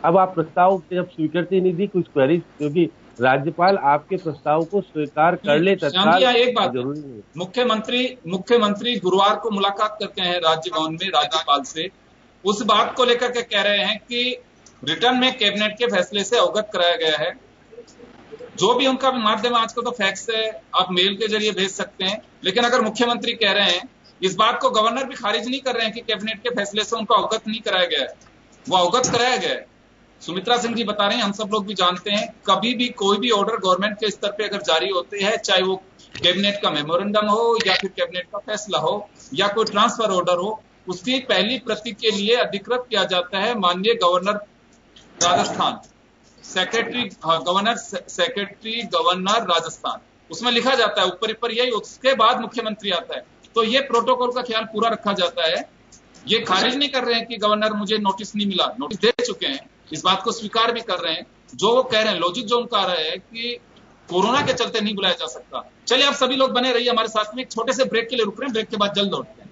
अब आप प्रस्ताव जब स्वीकृति नहीं दी, कुछ क्वेरीज, क्योंकि राज्यपाल आपके प्रस्ताव को स्वीकार कर ले तत्काल। एक बात जरूरी नहीं। मुख्यमंत्री गुरुवार को मुलाकात करके हैं राजभवन में राज्यपाल से, उस बात को लेकर के कह रहे हैं कि रिटर्न में कैबिनेट के फैसले से अवगत कराया गया है। जो भी उनका माध्यम आजकल तो फैक्स है, आप मेल के जरिए भेज सकते हैं। लेकिन अगर मुख्यमंत्री कह रहे हैं, इस बात को गवर्नर भी खारिज नहीं कर रहे हैं कि कैबिनेट के फैसले से उनको अवगत नहीं कराया गया है, वो अवगत कराया गया है। सुमित्रा सिंह जी बता रहे हैं, हम सब लोग भी जानते हैं, कभी भी कोई भी ऑर्डर गवर्नमेंट के स्तर पे अगर जारी होते हैं, चाहे वो कैबिनेट का मेमोरेंडम हो या फिर कैबिनेट का फैसला हो या कोई ट्रांसफर ऑर्डर हो, उसकी पहली प्रति के लिए अधिकृत किया जाता है माननीय governor Rajasthan, secretary governor Rajasthan, उसमें लिखा जाता है ऊपर यही, उसके बाद मुख्यमंत्री आता है। तो ये प्रोटोकॉल का ख्याल पूरा रखा जाता है। ये खारिज नहीं कर रहे हैं कि गवर्नर मुझे नोटिस नहीं मिला, नोटिस दे चुके हैं, इस बात को स्वीकार भी कर रहे हैं। जो वो कह रहे हैं, लॉजिक जो उनका आ रहा है कि कोरोना के चलते नहीं बुलाया जा सकता। चलिए, आप सभी लोग बने रहिए हमारे साथ में, एक छोटे से ब्रेक के लिए रुक रहे हैं, ब्रेक के बाद जल्द लौटते हैं।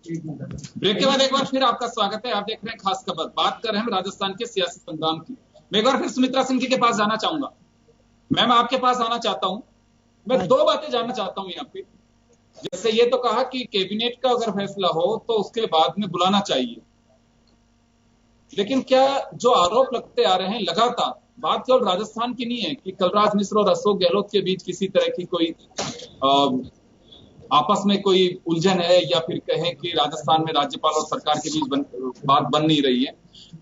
ब्रेक के बाद एक बार फिर आपका स्वागत है। आप देख रहे हैं खास खबर। बात कर रहे हैं राजस्थान के सियासी संग्राम की। मैं एक बार फिर सुमित्रा सिंह जी के पास जाना चाहूंगा। मैम, आपके पास आना चाहता हूं। मैं दो बातें जानना चाहता हूं यहाँ पे। जैसे ये तो कहा कि कैबिनेट का अगर फैसला हो तो उसके बाद में बुलाना चाहिए, लेकिन क्या जो आरोप लगते आ रहे हैं लगातार, बात केवल राजस्थान की नहीं है कि कलराज मिश्र और अशोक गहलोत के बीच किसी तरह की कोई आपस में कोई उलझन है, या फिर कहें कि राजस्थान में राज्यपाल और सरकार के बीच बात बन नहीं रही है।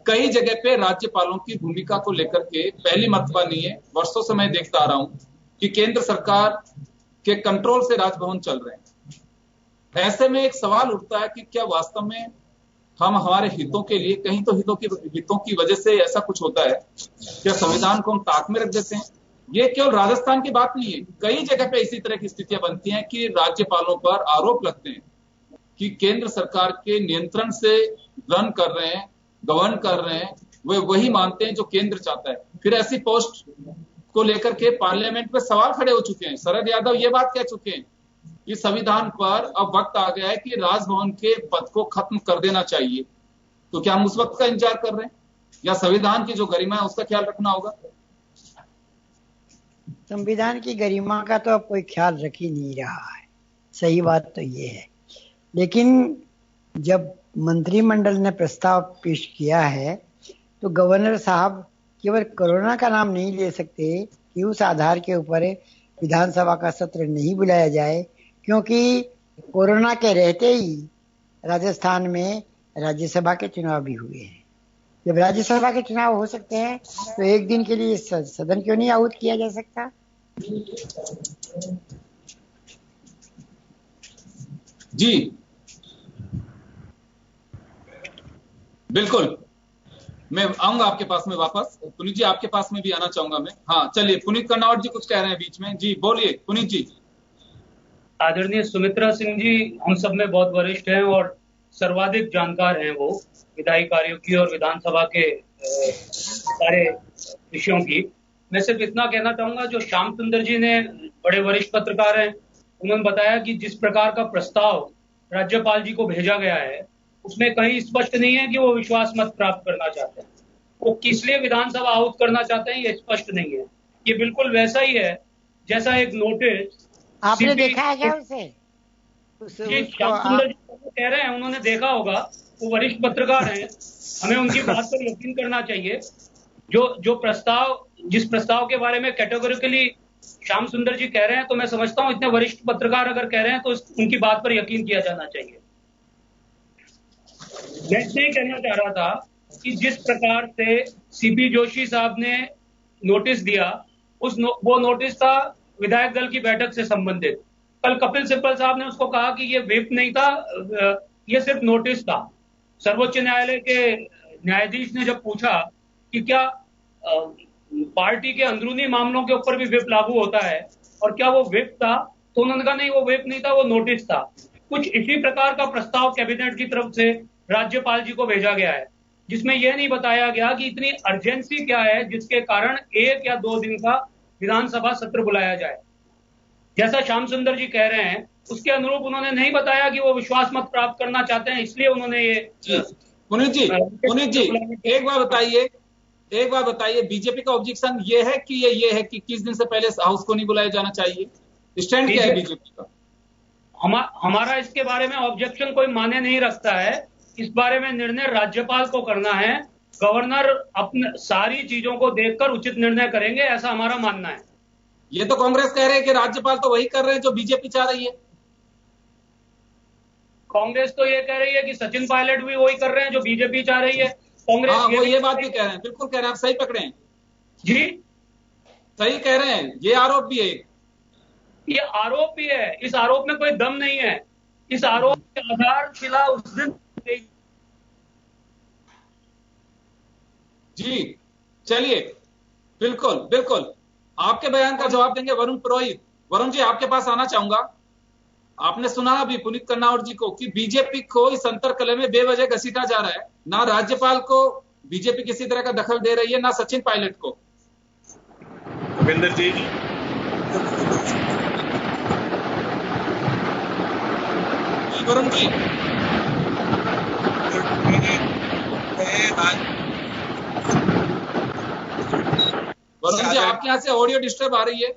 कई जगह पे राज्यपालों की भूमिका को लेकर के पहली मर्तबा नहीं है, वर्षों से मैं देखता आ रहा हूं कि केंद्र सरकार के कंट्रोल से राजभवन चल रहे हैं। ऐसे में एक सवाल उठता है कि क्या वास्तव में हम हमारे हितों के लिए, कहीं तो हितों की वजह से ऐसा कुछ होता है, क्या संविधान को हम ताक में रख देते हैं? ये केवल राजस्थान की बात नहीं है, कई जगह पे इसी तरह की स्थितियां बनती हैं कि राज्यपालों पर आरोप लगते हैं कि केंद्र सरकार के नियंत्रण से रन कर रहे हैं, गवर्न कर रहे हैं, वे वही मानते हैं जो केंद्र चाहता है। फिर ऐसी पोस्ट को लेकर के पार्लियामेंट में सवाल खड़े हो चुके हैं। शरद यादव ये बात कह चुके हैं कि संविधान पर अब वक्त आ गया है कि राजभवन के पद को खत्म कर देना चाहिए। तो क्या हम उस वक्त का इंतजार कर रहे हैं, या संविधान की जो गरिमा है उसका ख्याल रखना होगा? संविधान की गरिमा का तो अब कोई ख्याल रख ही नहीं रहा है, सही बात तो ये है। लेकिन जब मंत्रिमंडल ने प्रस्ताव पेश किया है तो गवर्नर साहब केवल कोरोना का नाम नहीं ले सकते कि उस आधार के ऊपर विधानसभा का सत्र नहीं बुलाया जाए, क्योंकि कोरोना के रहते ही राजस्थान में राज्यसभा के चुनाव भी हुए हैं। जब राज्यसभा के चुनाव हो सकते हैं तो एक दिन के लिए सदन क्यों नहीं आहूत किया जा सकता? जी बिल्कुल, मैं आऊंगा आपके पास में वापस। पुनीत जी, आपके पास में भी आना चाहूंगा मैं। हाँ चलिए, पुनीत कर्नावट जी कुछ कह रहे हैं बीच में। जी बोलिए पुनीत जी। आदरणीय सुमित्रा सिंह जी हम सब में बहुत वरिष्ठ हैं और सर्वाधिक जानकार हैं वो विधायी कार्यों की और विधानसभा के सारे विषयों की। मैं सिर्फ इतना कहना चाहूंगा, जो श्याम सुंदर जी ने, बड़े वरिष्ठ पत्रकार हैं, उन्होंने बताया कि जिस प्रकार का प्रस्ताव राज्यपाल जी को भेजा गया है उसमें कहीं स्पष्ट नहीं है कि वो विश्वास मत प्राप्त करना चाहते हैं। वो किस लिए विधानसभा आहूत करना चाहते हैं ये स्पष्ट नहीं है। ये बिल्कुल वैसा ही है जैसा एक नोटिस आपने देखा है क्या उसे? श्याम सुंदर जी कह रहे हैं, उन्होंने देखा होगा, वो वरिष्ठ पत्रकार हैं, हमें उनकी बात पर यकीन करना चाहिए। जो प्रस्ताव, जिस प्रस्ताव के बारे में कैटेगोरिकली श्याम सुंदर जी कह रहे हैं, तो मैं समझता हूं इतने वरिष्ठ पत्रकार अगर कह रहे हैं तो उनकी बात पर यकीन किया जाना चाहिए। मैं इसलिए कहना चाह रहा था कि जिस प्रकार से सीपी जोशी साहब ने नोटिस दिया, वो नोटिस था विधायक दल की बैठक से संबंधित। कल कपिल सिब्बल साहब ने उसको कहा कि ये व्हिप नहीं था, ये सिर्फ नोटिस था। सर्वोच्च न्यायालय के न्यायाधीश ने जब पूछा कि क्या पार्टी के अंदरूनी मामलों के ऊपर भी व्हिप लागू होता है और क्या वो व्हिप था, तो उन्होंने कहा नहीं, वो व्हिप नहीं था, वो नोटिस था। कुछ इसी प्रकार का प्रस्ताव कैबिनेट की तरफ से राज्यपाल जी को भेजा गया है, जिसमें यह नहीं बताया गया कि इतनी अर्जेंसी क्या है जिसके कारण 1 या 2 दिन का विधानसभा सत्र बुलाया जाए। जैसा श्याम सुंदर जी कह रहे हैं उसके अनुरूप उन्होंने नहीं बताया कि वो विश्वास मत प्राप्त करना चाहते हैं, इसलिए उन्होंने ये। पुनीत जी एक बार बताइए, बीजेपी का ऑब्जेक्शन ये है कि किस दिन से पहले हाउस को नहीं बुलाया जाना चाहिए? स्टैंड क्या है बीजेपी का? हमारा इसके बारे में ऑब्जेक्शन कोई माने नहीं रखता है। इस बारे में निर्णय राज्यपाल को करना है। गवर्नर अपने सारी चीजों को देखकर उचित निर्णय करेंगे, ऐसा हमारा मानना है। ये तो कांग्रेस कह रहे हैं कि राज्यपाल तो वही कर रहे हैं जो बीजेपी चाह रही है। कांग्रेस तो ये कह रही है कि सचिन पायलट भी वही कर रहे हैं जो बीजेपी चाह रही है। कांग्रेस वो ये बात भी कह रहे हैं, बिल्कुल कह रहे हैं, आप सही पकड़े हैं जी, सही कह रहे हैं। ये आरोप भी है, ये आरोप भी है। इस आरोप में कोई दम नहीं है। इस आरोप के आधारशिला उस दिन। जी चलिए, बिल्कुल आपके बयान का जवाब देंगे वरुण पुरोहित। वरुण जी, आपके पास आना चाहूंगा। आपने सुना अभी पुनीत कर्नावट जी को कि बीजेपी को इस अंतरकलह में बेवजह घसीटा जा रहा है। ना राज्यपाल को बीजेपी किसी तरह का दखल दे रही है, ना सचिन पायलट को। भूपेंद्र जी, वरुण जी, वरुण जी आपके यहाँ से ऑडियो डिस्टर्ब आ रही है।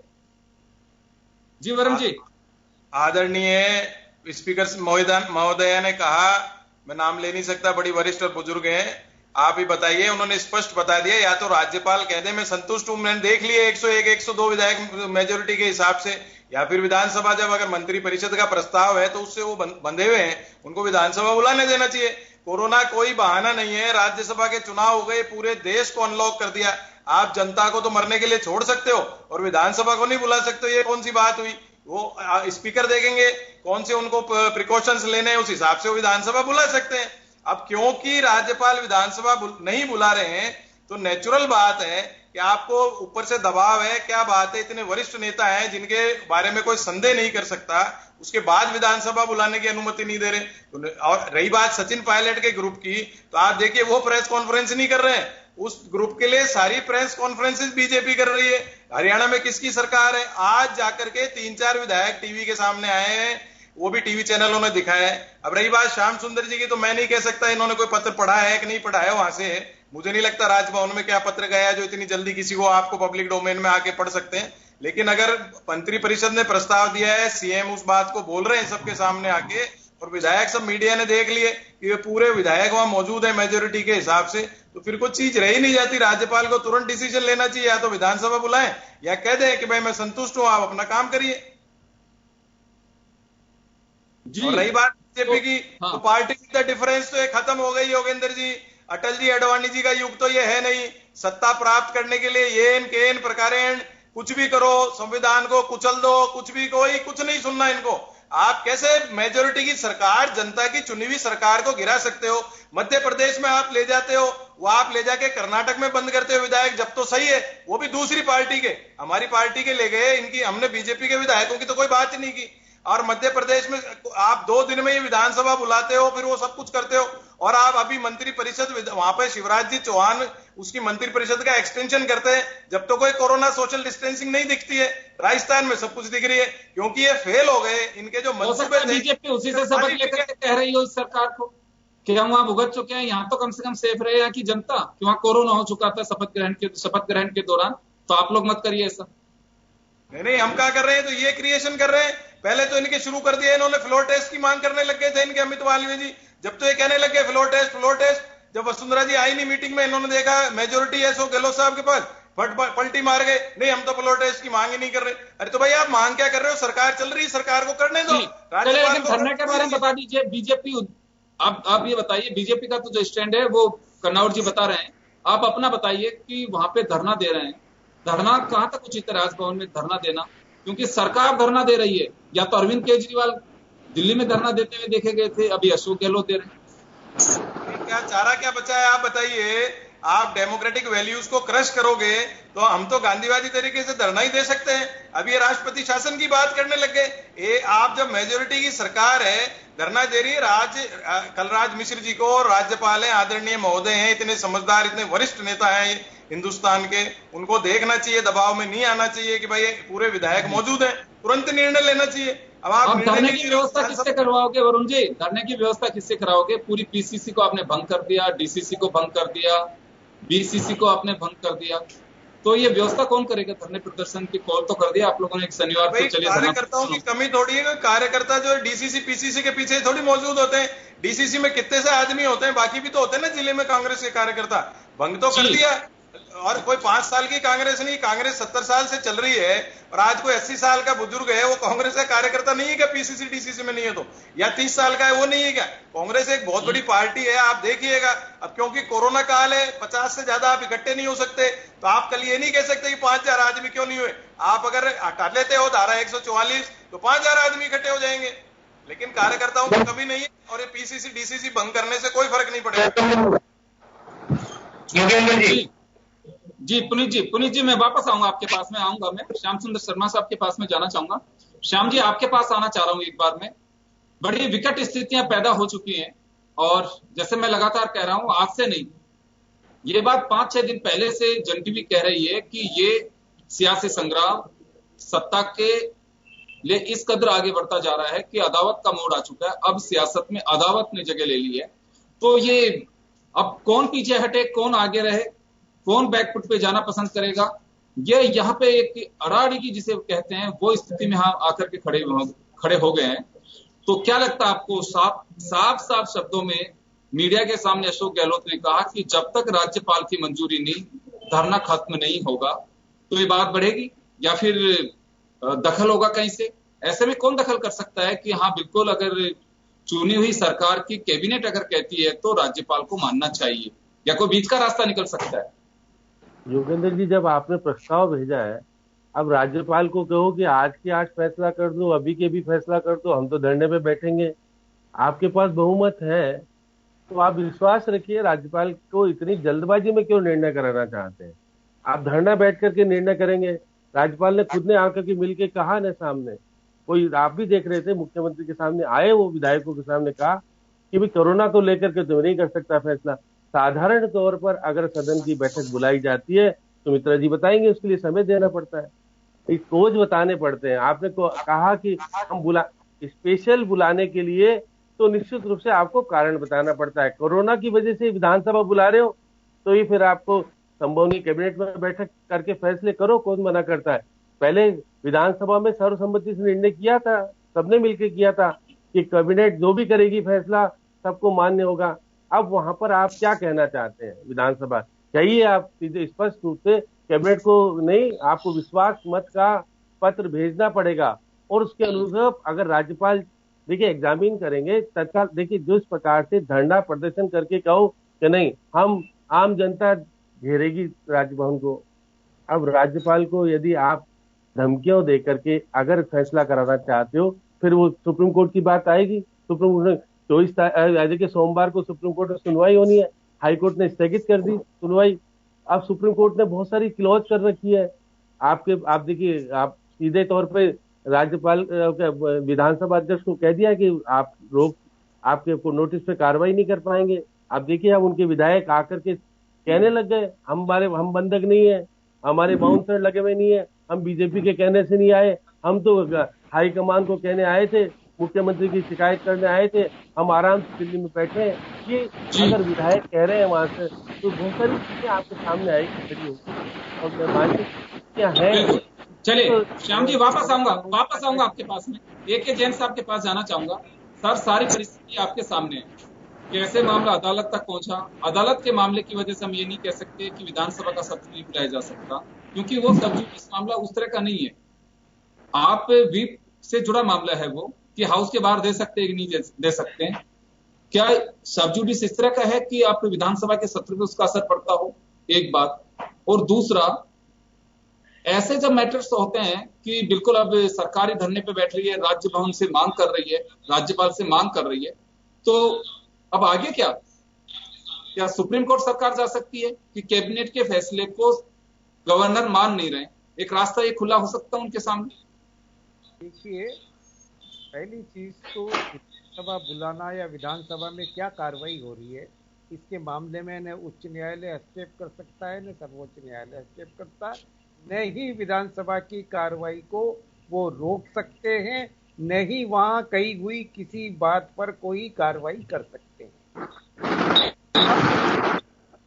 जी वरुण जी। आदरणीय स्पीकर महोदया ने कहा, मैं नाम ले नहीं सकता, बड़ी वरिष्ठ और बुजुर्ग हैं, आप ही बताइए। उन्होंने स्पष्ट बता दिया, या तो राज्यपाल कह दे मैं संतुष्ट हूं, मैंने देख लिए 101 102 विधायक मेजोरिटी के हिसाब से, या फिर विधानसभा जब अगर मंत्री परिषद का प्रस्ताव है तो उससे वो बंधे हुए हैं, उनको विधानसभा बुलाने देना चाहिए। कोरोना कोई बहाना नहीं है, राज्यसभा के चुनाव हो गए, पूरे देश को अनलॉक कर दिया, आप जनता को तो मरने के लिए छोड़ सकते हो और विधानसभा को नहीं बुला सकते हो, ये कौन सी बात हुई? वो स्पीकर देखेंगे कौन से उनको प्रिकॉशंस लेने हैं, उस हिसाब से वो विधानसभा बुला सकते हैं। अब क्योंकि राज्यपाल विधानसभा नहीं बुला रहे हैं तो नेचुरल बात है कि आपको ऊपर से दबाव है। क्या बात है, इतने वरिष्ठ नेता हैं जिनके बारे में कोई संदेह नहीं कर सकता, उसके बाद विधानसभा बुलाने की अनुमति नहीं दे रहे। और रही बात सचिन पायलट के ग्रुप की, तो आप देखिए वो प्रेस कॉन्फ्रेंस नहीं कर रहे हैं, उस ग्रुप के लिए सारी प्रेस कॉन्फ्रेंसेस बीजेपी कर रही है। हरियाणा में किसकी सरकार है? आज जाकर के 3-4 विधायक टीवी के सामने आए हैं, वो भी टीवी चैनलों ने दिखाया है। अब रही बात श्याम सुंदर जी की, तो मैं नहीं कह सकता इन्होंने कोई पत्र पढ़ा है कि नहीं पढ़ा है, वहां से मुझे नहीं लगता राजभवन में क्या पत्र गया जो इतनी जल्दी किसी को आपको पब्लिक डोमेन में आके पढ़ सकते हैं। लेकिन अगर मंत्री परिषद ने प्रस्ताव दिया है, सीएम उस बात को बोल रहे हैं सबके सामने आके, और विधायक सब मीडिया ने देख लिए कि ये पूरे विधायक वहां मौजूद है मेजोरिटी के हिसाब से, तो फिर कुछ चीज रह ही नहीं जाती। राज्यपाल को तुरंत डिसीजन लेना चाहिए, या तो विधानसभा बुलाएं या कह दें कि भाई मैं संतुष्ट हूं, आप अपना काम करिए। और रही बात बीजेपी की, तो पार्टी विद द डिफरेंस तो ये खत्म हो गई योगेंद्र जी। अटल जी अडवाणी जी का युग तो ये है नहीं, सत्ता प्राप्त करने के लिए येन केन प्रकारेण कुछ भी करो, संविधान को कुचल दो, कुछ भी, कोई कुछ नहीं सुनना इनको। आप कैसे मेजोरिटी की सरकार, जनता की चुनी हुई सरकार को गिरा सकते हो? मध्य प्रदेश में आप ले जाते हो, वो आप ले जाके कर्नाटक में बंद करते हो विधायक, जब तो सही है, वो भी दूसरी पार्टी के, हमारी पार्टी के ले गए, इनकी हमने बीजेपी के विधायकों की तो कोई बात ही नहीं की। और मध्य प्रदेश में आप 2 दिन में ही विधानसभा बुलाते हो, फिर वो सब कुछ करते हो। और आप अभी मंत्री परिषद वहां पे शिवराज जी चौहान उसकी मंत्री परिषद का एक्सटेंशन करते हैं, जब तो कोई कोरोना सोशल डिस्टेंसिंग नहीं दिखती है। राजस्थान में सब कुछ दिख रही है, क्योंकि ये फेल हो गए इनके जो मंसूबे थे। बीजेपी उसी से सबक लेकर कह रही हो इस सरकार को कि हम वहां भुगत चुके हैं, यहाँ तो कम से कम सेफ रहे यहाँ की जनता, कि वहां कोरोना हो चुका था शपथ ग्रहण के दौरान, तो आप लोग मत करिए ऐसा। नहीं, हम क्या कर रहे हैं, तो ये क्रिएशन कर रहे हैं। पहले तो इनके शुरू कर दिया इन्होंने, फ्लोर टेस्ट की मांग करने लग गए थे इनके अमित मालवीय जी, जब तो ये कहने लग गए फ्लोर टेस्ट। जब वसुंधरा जी आई नहीं मीटिंग में, इन्होंने देखा मेजोरिटी है सो गहलोत साहब के पास, पलटी मार गए, नहीं हम तो फ्लोर टेस्ट की मांग ही नहीं कर रहे। अरे तो भाई आप मांग क्या कर रहे हो? सरकार चल रही है, सरकार को करने दो। धरने के बारे में बता दीजिए बीजेपी, आप ये बताइए बीजेपी का तो जो स्टैंड है वो कन्नौर जी बता रहे हैं, आप अपना बताइए कि वहां पे धरना दे रहे हैं, धरना कहां तक उचित है राजभवन में धरना देना? क्योंकि सरकार धरना दे रही है, या तो अरविंद केजरीवाल दिल्ली में धरना देते हुए देखे गए थे, अभी अशोक गहलोत दे रहे हैं। क्या चारा क्या बचा है आप बताइए? आप डेमोक्रेटिक वैल्यूज को क्रश करोगे तो हम तो गांधीवादी तरीके से धरना ही दे सकते हैं। अभी ये राष्ट्रपति शासन की बात करने लग गए। आप जब मेजोरिटी की सरकार है, धरना दे रही है, कलराज मिश्र जी को राज्यपाल है, आदरणीय महोदय हैं, इतने समझदार, इतने वरिष्ठ नेता हैं हिंदुस्तान के, उनको देखना चाहिए, दबाव में नहीं आना चाहिए कि भाई पूरे विधायक मौजूद हैं, तुरंत निर्णय लेना चाहिए। अब आप धरने की व्यवस्था किससे करवाओगे वरुण जी? धरने की व्यवस्था किससे कराओगे? पूरी पीसीसी को आपने भंग कर दिया, डीसीसी को भंग कर दिया, बीसीसी को आपने भंग कर दिया, तो ये व्यवस्था कौन करेगा? धरने प्रदर्शन की कॉल तो कर दिया आप लोगों ने एक शनिवार को। चलिए कार्यकर्ताओं की कमी थोड़ी है, कार्यकर्ता जो डीसीसी पीसीसी के पीछे थोड़ी मौजूद होते हैं। डीसीसी में कितने से आदमी होते हैं, बाकी भी तो होते हैं ना जिले में कांग्रेस के कार्यकर्ता। भंग तो कर दिया, और कोई 5 साल की कांग्रेस नहीं, कांग्रेस 70 साल से चल रही है, और आज कोई 80 साल का बुजुर्ग है, वो कांग्रेस का कार्यकर्ता नहीं है क्या? पीसीसी डीसीसी में नहीं है तो, या 30 साल का है वो नहीं है क्या? कांग्रेस एक बहुत बड़ी पार्टी है, आप देखिएगा। अब क्योंकि कोरोना काल है, 50 से ज्यादा आप इकट्ठे नहीं हो सकते, तो आप कल ये नहीं कह सकते कि 5000 आदमी क्यों नहीं हुए। आप अगर हटा लेते हो धारा 144 तो 5000 आदमी इकट्ठे हो जाएंगे, लेकिन कार्यकर्ताओं की कमी नहीं है, और ये पीसीसी डीसीसी भंग करने से कोई फर्क नहीं पड़ेगा। जी पुनीत जी मैं वापस आऊंगा आपके पास में, आऊंगा मैं श्याम सुंदर शर्मा साहब के पास में जाना चाहूंगा। श्याम जी आपके पास आना चाह रहा हूं एक बार में। बड़ी विकट स्थितियां पैदा हो चुकी हैं, और जैसे मैं लगातार कह रहा हूं, आज से नहीं, ये बात 5-6 दिन पहले से जन टीवी कह रही है कि ये सियासी संग्राम, सत्ता के ले इस कदर आगे बढ़ता जा रहा है कि अदावत का मोड़ आ चुका है। अब सियासत में अदावत ने जगह ले ली है। तो ये अब कौन पीछे हटे, कौन आगे रहे, कौन बैकफुट पे जाना पसंद करेगा, ये यहाँ पे एक अड़ाड़ी की जिसे कहते हैं वो स्थिति में हम आकर के खड़े हो गए हैं। तो क्या लगता है आपको? साफ शब्दों में मीडिया के सामने अशोक गहलोत ने कहा कि जब तक राज्यपाल की मंजूरी नहीं, धरना खत्म नहीं होगा तो ये बात बढ़ेगी या फिर दखल होगा कहीं से। ऐसे में कौन दखल कर सकता है कि हाँ बिल्कुल, अगर चुनी हुई सरकार की कैबिनेट अगर कहती है तो राज्यपाल को मानना चाहिए, या कोई बीच का रास्ता निकल सकता है? योगेंद्र जी, जब आपने प्रस्ताव भेजा है, अब राज्यपाल को कहो कि आज के आज फैसला कर दो, अभी के भी फैसला कर दो, हम तो धरने पे बैठेंगे। आपके पास बहुमत है तो आप विश्वास रखिए। राज्यपाल को इतनी जल्दबाजी में क्यों निर्णय कराना चाहते हैं? आप धरना बैठ करके निर्णय करेंगे। राज्यपाल ने खुद ने आकर के मिलके कहा ना, सामने कोई आप भी देख रहे थे, मुख्यमंत्री के सामने आए, वो विधायकों के सामने कहा कि भाई कोरोना को लेकर के तो नहीं कर सकता फैसला। साधारण तौर पर अगर सदन की बैठक बुलाई जाती है तो मित्रा जी बताएंगे, उसके लिए समय देना पड़ता है, कोच बताने पड़ते हैं। आपने कहा कि हम स्पेशल बुलाने के लिए तो निश्चित रूप से आपको कारण बताना पड़ता है। कोरोना की वजह से विधानसभा बुला रहे हो तो ये फिर आपको संभव नहीं, कैबिनेट में बैठक करके फैसले करो, कौन मना करता है? पहले विधानसभा में सर्वसम्मति से निर्णय किया था, सबने मिलकर किया था कि कैबिनेट जो भी करेगी फैसला सबको मान्य होगा। अब वहां पर आप क्या कहना चाहते हैं? विधानसभा चाहिए, आप सीधे स्पष्ट रूप से कैबिनेट को नहीं, आपको विश्वास मत का पत्र भेजना पड़ेगा और उसके अनुरूप अगर राज्यपाल देखिए एग्जामिन करेंगे तत्काल। देखिए जिस प्रकार से धरना प्रदर्शन करके कहो कि नहीं, हम आम जनता घेरेगी राजभवन को, अब राज्यपाल को यदि आप धमकियों दे करके अगर फैसला कराना चाहते हो, फिर वो सुप्रीम कोर्ट की बात आएगी। सुप्रीम कोर्ट ने 24 देखिए सोमवार को सुप्रीम कोर्ट में सुनवाई होनी है, हाई कोर्ट ने स्थगित कर दी सुनवाई। अब सुप्रीम कोर्ट ने बहुत सारी क्लॉज कर रखी है आप देखिए, आप सीधे तौर पे राज्यपाल विधानसभा अध्यक्ष को कह दिया कि आप आपके नोटिस पे कार्रवाई नहीं कर पाएंगे। अब देखिए, अब उनके विधायक आकर के कहने लग गए हम बंधक नहीं है, हमारे बाउंसर लगे हुए नहीं है, हम बीजेपी के कहने से नहीं आए, हम तो हाईकमान को कहने आए थे, मुख्यमंत्री की शिकायत करने आए थे, हम आराम से दिल्ली में बैठे हैं। ये अगर विधायक कह रहे हैं वहां से तो बहुत सारी चीजें आपके सामने आएगी, खड़ी होगी और मानसिक क्या है। चलिए श्याम जी, वापस आऊंगा आपके पास में। AK जैन साहब के पास जाना चाहूंगा। सर, सारी परिस्थिति आपके सामने है, कैसे मामला अदालत तक पहुंचा। अदालत के मामले की वजह से हम ये नहीं कह सकते कि विधानसभा का सत्र नहीं बुलाया जा सकता, क्योंकि वो इस मामला उस तरह का नहीं है। आप व्हीप से जुड़ा मामला है वो कि हाउस के बाहर दे सकते हैं कि नहीं दे सकते हैं। क्या सबजुडिस इस तरह का है कि आप विधानसभा के सत्र में उसका असर पड़ता हो? एक बात। और दूसरा, ऐसे जब मैटर्स होते हैं कि बिल्कुल अब सरकारी धरने पे बैठ रही है, राज्य भवन से मांग कर रही है, राज्यपाल से मांग कर रही है, तो अब आगे क्या सुप्रीम कोर्ट सरकार जा सकती है कि कैबिनेट के फैसले को गवर्नर मान नहीं रहे? एक रास्ता ये खुला हो सकता है उनके सामने। देखिए, पहली चीज तो विधानसभा बुलाना या विधानसभा में क्या कार्रवाई हो रही है, इसके मामले में न उच्च न्यायालय हस्तक्षेप कर सकता है, न सर्वोच्च न्यायालय हस्तक्षेप करता है, न ही विधानसभा की कार्रवाई को वो रोक सकते हैं, न ही वहां कही हुई किसी बात पर कोई कार्रवाई कर सकते हैं।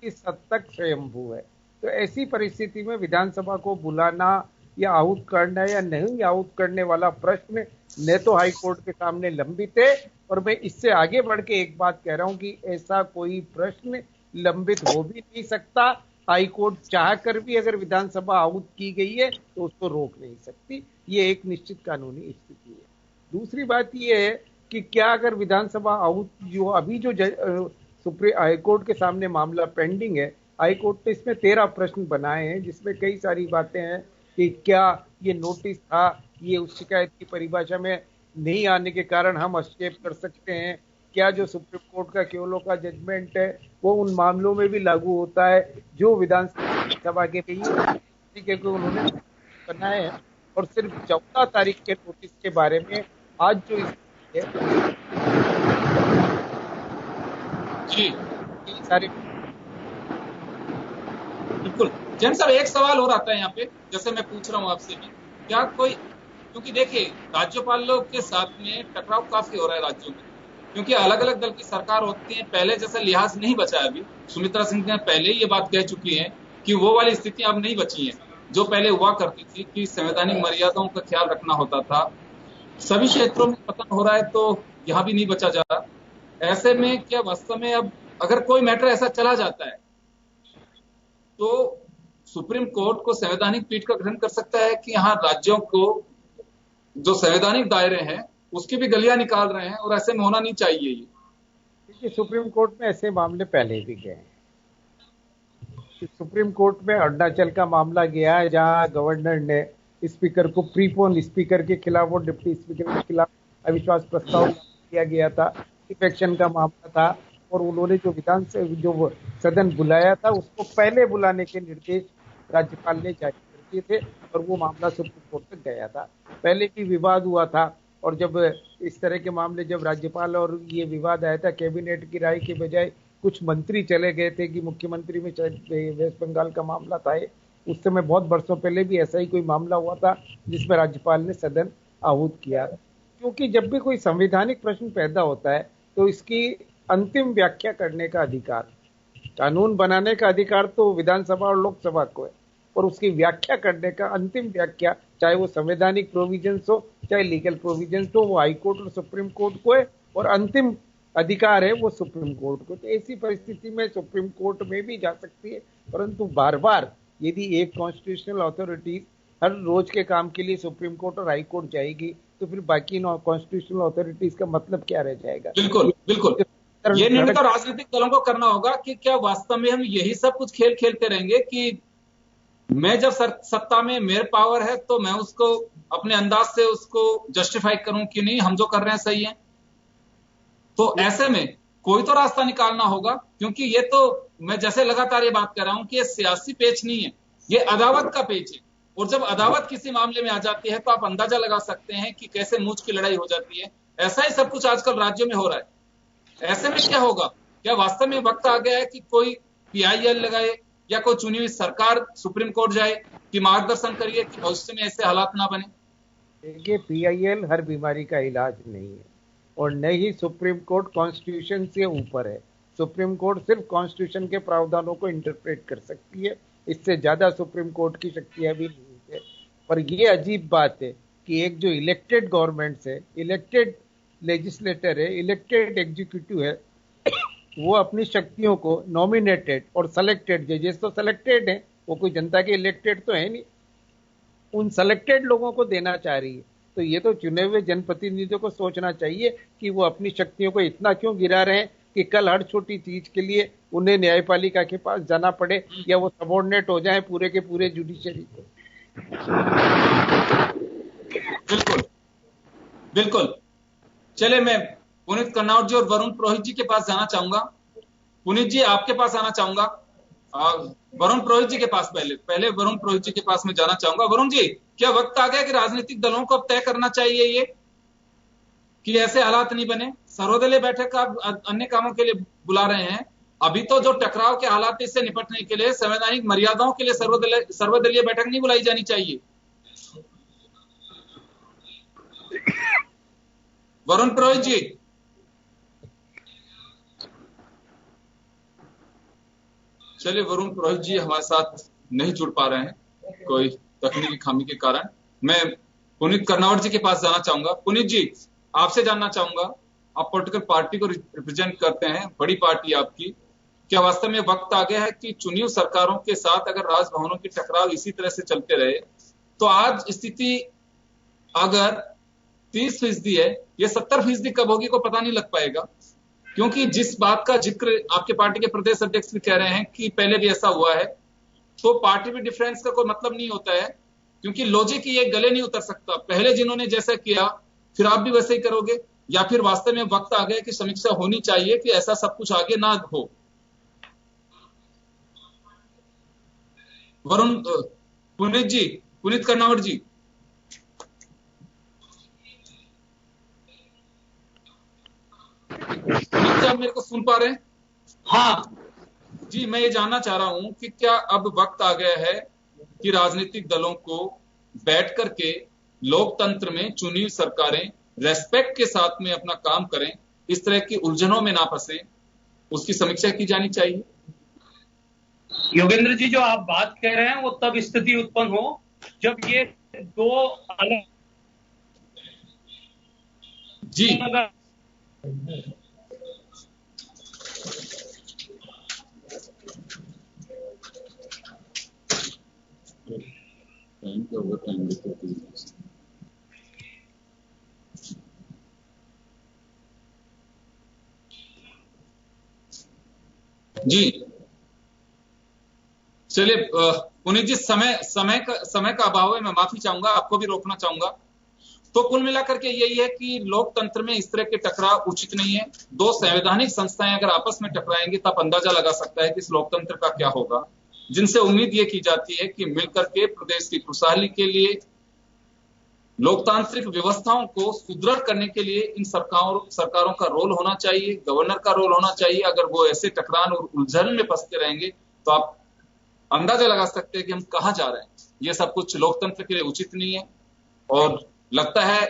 इस हद तक स्वयंभू है। तो ऐसी परिस्थिति में विधानसभा को बुलाना या आउट करना या नहीं आउट करने वाला प्रश्न न तो हाई कोर्ट के सामने लंबित है, और मैं इससे आगे बढ़ के एक बात कह रहा हूं कि ऐसा कोई प्रश्न लंबित हो भी नहीं सकता। हाई कोर्ट चाह कर भी अगर विधानसभा आउट की गई है तो उसको रोक नहीं सकती। ये एक निश्चित कानूनी स्थिति है। दूसरी बात ये है कि क्या अगर विधानसभा आउट, जो अभी जो सुप्रीम हाई कोर्ट के सामने मामला पेंडिंग है, हाई कोर्ट ने इसमें 13 प्रश्न बनाए हैं, जिसमें कई सारी बातें हैं कि क्या ये नोटिस था, ये उस शिकायत की परिभाषा में नहीं आने के कारण हम हस्तक्षेप कर सकते हैं, क्या जो सुप्रीम कोर्ट का केवलों का जजमेंट है वो उन मामलों में भी लागू होता है जो विधानसभा के भी उन्होंने बनाए हैं। और सिर्फ 14 तारीख के नोटिस के बारे में आज जो सारे बिल्कुल। जैन साहब, एक सवाल और आता है यहाँ पे, जैसे मैं पूछ रहा हूँ आपसे भी, क्या कोई क्योंकि देखिए राज्यपालों के साथ में टकराव काफी हो रहा है राज्यों में, क्योंकि अलग अलग दल की सरकार होती है। पहले जैसा लिहाज नहीं बचा है अभी। सुमित्रा सिंह ने पहले ये बात कह चुकी है कि वो वाली स्थिति अब नहीं बची है जो पहले हुआ करती थी कि संवैधानिक मर्यादाओं का ख्याल रखना होता था। सभी क्षेत्रों में पतन हो रहा है तो यहाँ भी नहीं बचा जा रहा। ऐसे में क्या वास्तव में अब अगर कोई मैटर ऐसा चला जाता है तो सुप्रीम कोर्ट को संवैधानिक पीठ का गठन कर सकता है कि यहाँ राज्यों को जो संवैधानिक दायरे हैं उसकी भी गलियां निकाल रहे हैं, और ऐसे में होना नहीं चाहिए। ये देखिए सुप्रीम कोर्ट में ऐसे मामले पहले भी गए हैं। सुप्रीम कोर्ट में अरुणाचल का मामला गया है जहां गवर्नर ने स्पीकर को प्रीपोन स्पीकर के खिलाफ और डिप्टी स्पीकर के खिलाफ अविश्वास प्रस्ताव किया गया था। इफेक्शन का मामला था और उन्होंने जो जो सदन बुलाया था उसको पहले बुलाने के निर्देश राज्यपाल ने जारी कर दिए थे और वो मामला सुप्रीम कोर्ट तक गया था। पहले भी विवाद हुआ था और जब इस तरह के मामले जब राज्यपाल और ये विवाद आया था, कैबिनेट की राय के बजाय कुछ मंत्री चले गए थे कि मुख्यमंत्री में वेस्ट बंगाल का मामला था। उस समय बहुत वर्षों पहले भी ऐसा ही कोई मामला हुआ था जिसमें राज्यपाल ने सदन आहूत किया। क्योंकि जब भी कोई संवैधानिक प्रश्न पैदा होता है तो इसकी अंतिम व्याख्या करने का अधिकार, कानून बनाने का अधिकार तो विधानसभा और लोकसभा को है, और उसकी व्याख्या करने का अंतिम व्याख्या चाहे वो संवैधानिक प्रोविजंस हो चाहे लीगल प्रोविजंस हो, वो हाई कोर्ट और सुप्रीम कोर्ट को है और अंतिम अधिकार है वो सुप्रीम कोर्ट को। तो ऐसी परिस्थिति में सुप्रीम कोर्ट में भी जा सकती है, परंतु बार बार यदि एक कॉन्स्टिट्यूशनल अथॉरिटी हर रोज के काम के लिए सुप्रीम कोर्ट और हाई कोर्ट जाएगी तो फिर बाकी कॉन्स्टिट्यूशनल अथॉरिटीज का मतलब क्या रह जाएगा। बिल्कुल बिल्कुल, ये निर्णय तो राजनीतिक दलों को करना होगा कि क्या वास्तव में हम यही सब कुछ खेल खेलते रहेंगे कि मैं जब सत्ता में मेरे पावर है तो मैं उसको अपने अंदाज से उसको जस्टिफाई करूं कि नहीं हम जो कर रहे हैं सही है। तो ऐसे में कोई तो रास्ता निकालना होगा, क्योंकि ये तो मैं जैसे लगातार ये बात कर रहा हूं कि ये सियासी पेच नहीं है, ये अदावत का पेच है। और जब अदावत किसी मामले में आ जाती है तो आप अंदाजा लगा सकते हैं कि कैसे मूंछ की लड़ाई हो जाती है। ऐसा ही सब कुछ आजकल राज्यों में हो रहा है। ऐसे में क्या होगा, क्या वास्तव में वक्त आ गया है कि कोई PIL लगाए या कोई चुनी हुई सरकार सुप्रीम कोर्ट जाए कि मार्गदर्शन करिए कि भविष्य में ऐसे हालात ना बने। देखिए PIL हर बीमारी का इलाज नहीं है और न ही सुप्रीम कोर्ट कॉन्स्टिट्यूशन से ऊपर है। सुप्रीम कोर्ट सिर्फ कॉन्स्टिट्यूशन के प्रावधानों को इंटरप्रेट कर सकती है, इससे ज्यादा सुप्रीम कोर्ट की शक्तियां भी नहीं है। और ये अजीब बात है कि एक जो इलेक्टेड गवर्नमेंट है, इलेक्टेड लेजिस्लेटर है, इलेक्टेड एग्जीक्यूटिव है, वो अपनी शक्तियों को नॉमिनेटेड और सेलेक्टेड जजेस तो सेलेक्टेड है, वो कोई जनता के इलेक्टेड तो है नहीं, उन सेलेक्टेड लोगों को देना चाह रही है। तो ये तो चुने हुए जनप्रतिनिधियों को सोचना चाहिए कि वो अपनी शक्तियों को इतना क्यों गिरा रहे हैं कि कल हर छोटी चीज के लिए उन्हें न्यायपालिका के पास जाना पड़े या वो सबऑर्डिनेट हो जाए पूरे के पूरे जुडिशरी को। बिल्कुल बिल्कुल। चले मैं पुनीत कर्नावट जी और वरुण पुरोहित जी के पास जाना चाहूंगा। पुनीत जी आपके पास आना चाहूंगा, वरुण पुरोहित जी के पास पहले वरुण पुरोहित जी के पास में जाना चाहूंगा। वरुण जी, क्या वक्त आ गया कि राजनीतिक दलों को अब तय करना चाहिए ये कि ऐसे हालात नहीं बने? सर्वदलीय बैठक आप अन्य कामों के लिए बुला रहे हैं, अभी तो जो टकराव के हालात इससे निपटने के लिए संवैधानिक मर्यादाओं के लिए सर्वदलीय बैठक नहीं बुलाई जानी चाहिए। वरुण पुरोहित जी, चलिए वरुण पुरोहित जी हमारे साथ नहीं जुड़ पा रहे हैं कोई तकनीकी खामी के कारण। मैं पुनीत कर्नावट जी के पास जाना चाहूंगा। पुनीत जी, आपसे जानना चाहूंगा, आप पॉलिटिकल पार्टी को रिप्रेजेंट करते हैं, बड़ी पार्टी आपकी, क्या वास्तव में वक्त आ गया है कि चुनी हुई सरकारों के साथ अगर राजभवनों की टकराव इसी तरह से चलते रहे तो आज स्थिति अगर 30% है, ये 70% कब होगी को पता नहीं लग पाएगा। क्योंकि जिस बात का जिक्र आपके पार्टी के प्रदेश अध्यक्ष भी कह रहे हैं कि पहले भी ऐसा हुआ है, तो पार्टी में डिफरेंस का कोई मतलब नहीं होता है, क्योंकि लॉजिक ये गले नहीं उतर सकता। पहले जिन्होंने जैसा किया फिर आप भी वैसे ही करोगे, या फिर वास्तव में वक्त आ गया कि समीक्षा होनी चाहिए कि ऐसा सब कुछ आगे ना हो। वरुण पुनीत जी, पुनीत कर्नावट जी, क्या आप मेरे को सुन पा रहे हैं? हाँ जी, मैं ये जानना चाह रहा हूं कि क्या अब वक्त आ गया है कि राजनीतिक दलों को बैठ करके लोकतंत्र में चुनी हुई सरकारें रेस्पेक्ट के साथ में अपना काम करें, इस तरह की उलझनों में ना फंसे, उसकी समीक्षा की जानी चाहिए। योगेंद्र जी, जो आप बात कह रहे हैं वो तब स्थिति उत्पन्न हो जब ये दो अलग जी जी चलिए पुनीत जी, समय का अभाव है, मैं माफी चाहूंगा, आपको भी रोकना चाहूंगा। तो कुल मिलाकर के यही है कि लोकतंत्र में इस तरह के टकराव उचित नहीं है। दो संवैधानिक संस्थाएं अगर आपस में टकराएंगी तब अंदाजा लगा सकता है कि इस लोकतंत्र का क्या होगा, जिनसे उम्मीद ये की जाती है कि मिलकर के प्रदेश की खुशहाली के लिए, लोकतांत्रिक व्यवस्थाओं को सुदृढ़ करने के लिए इन सरकारों का रोल होना चाहिए, गवर्नर का रोल होना चाहिए। अगर वो ऐसे टकरान और उलझन में फंसते रहेंगे तो आप अंदाजा लगा सकते हैं कि हम कहां जा रहे हैं। ये सब कुछ लोकतंत्र के लिए उचित नहीं है और लगता है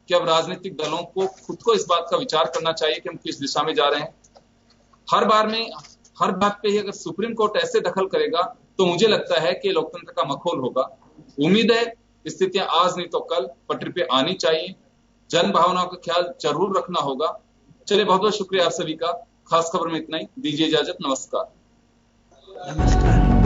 कि अब राजनीतिक दलों को खुद को इस बात का विचार करना चाहिए कि हम किस दिशा में जा रहे हैं। हर बात पे ही अगर सुप्रीम कोर्ट ऐसे दखल करेगा तो मुझे लगता है कि लोकतंत्र का मखौल होगा। उम्मीद है स्थितियां आज नहीं तो कल पटरी पे आनी चाहिए, जन भावनाओं का ख्याल जरूर रखना होगा। चलिए, बहुत बहुत शुक्रिया आप सभी का। खास खबर में इतना ही, दीजिए इजाजत, नमस्कार। नमस्कार।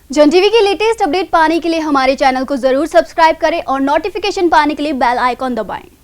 जन टीवी की लेटेस्ट अपडेट पाने के लिए हमारे चैनल को जरूर सब्सक्राइब करें और नोटिफिकेशन पाने के लिए बेल आइकॉन दबाएं।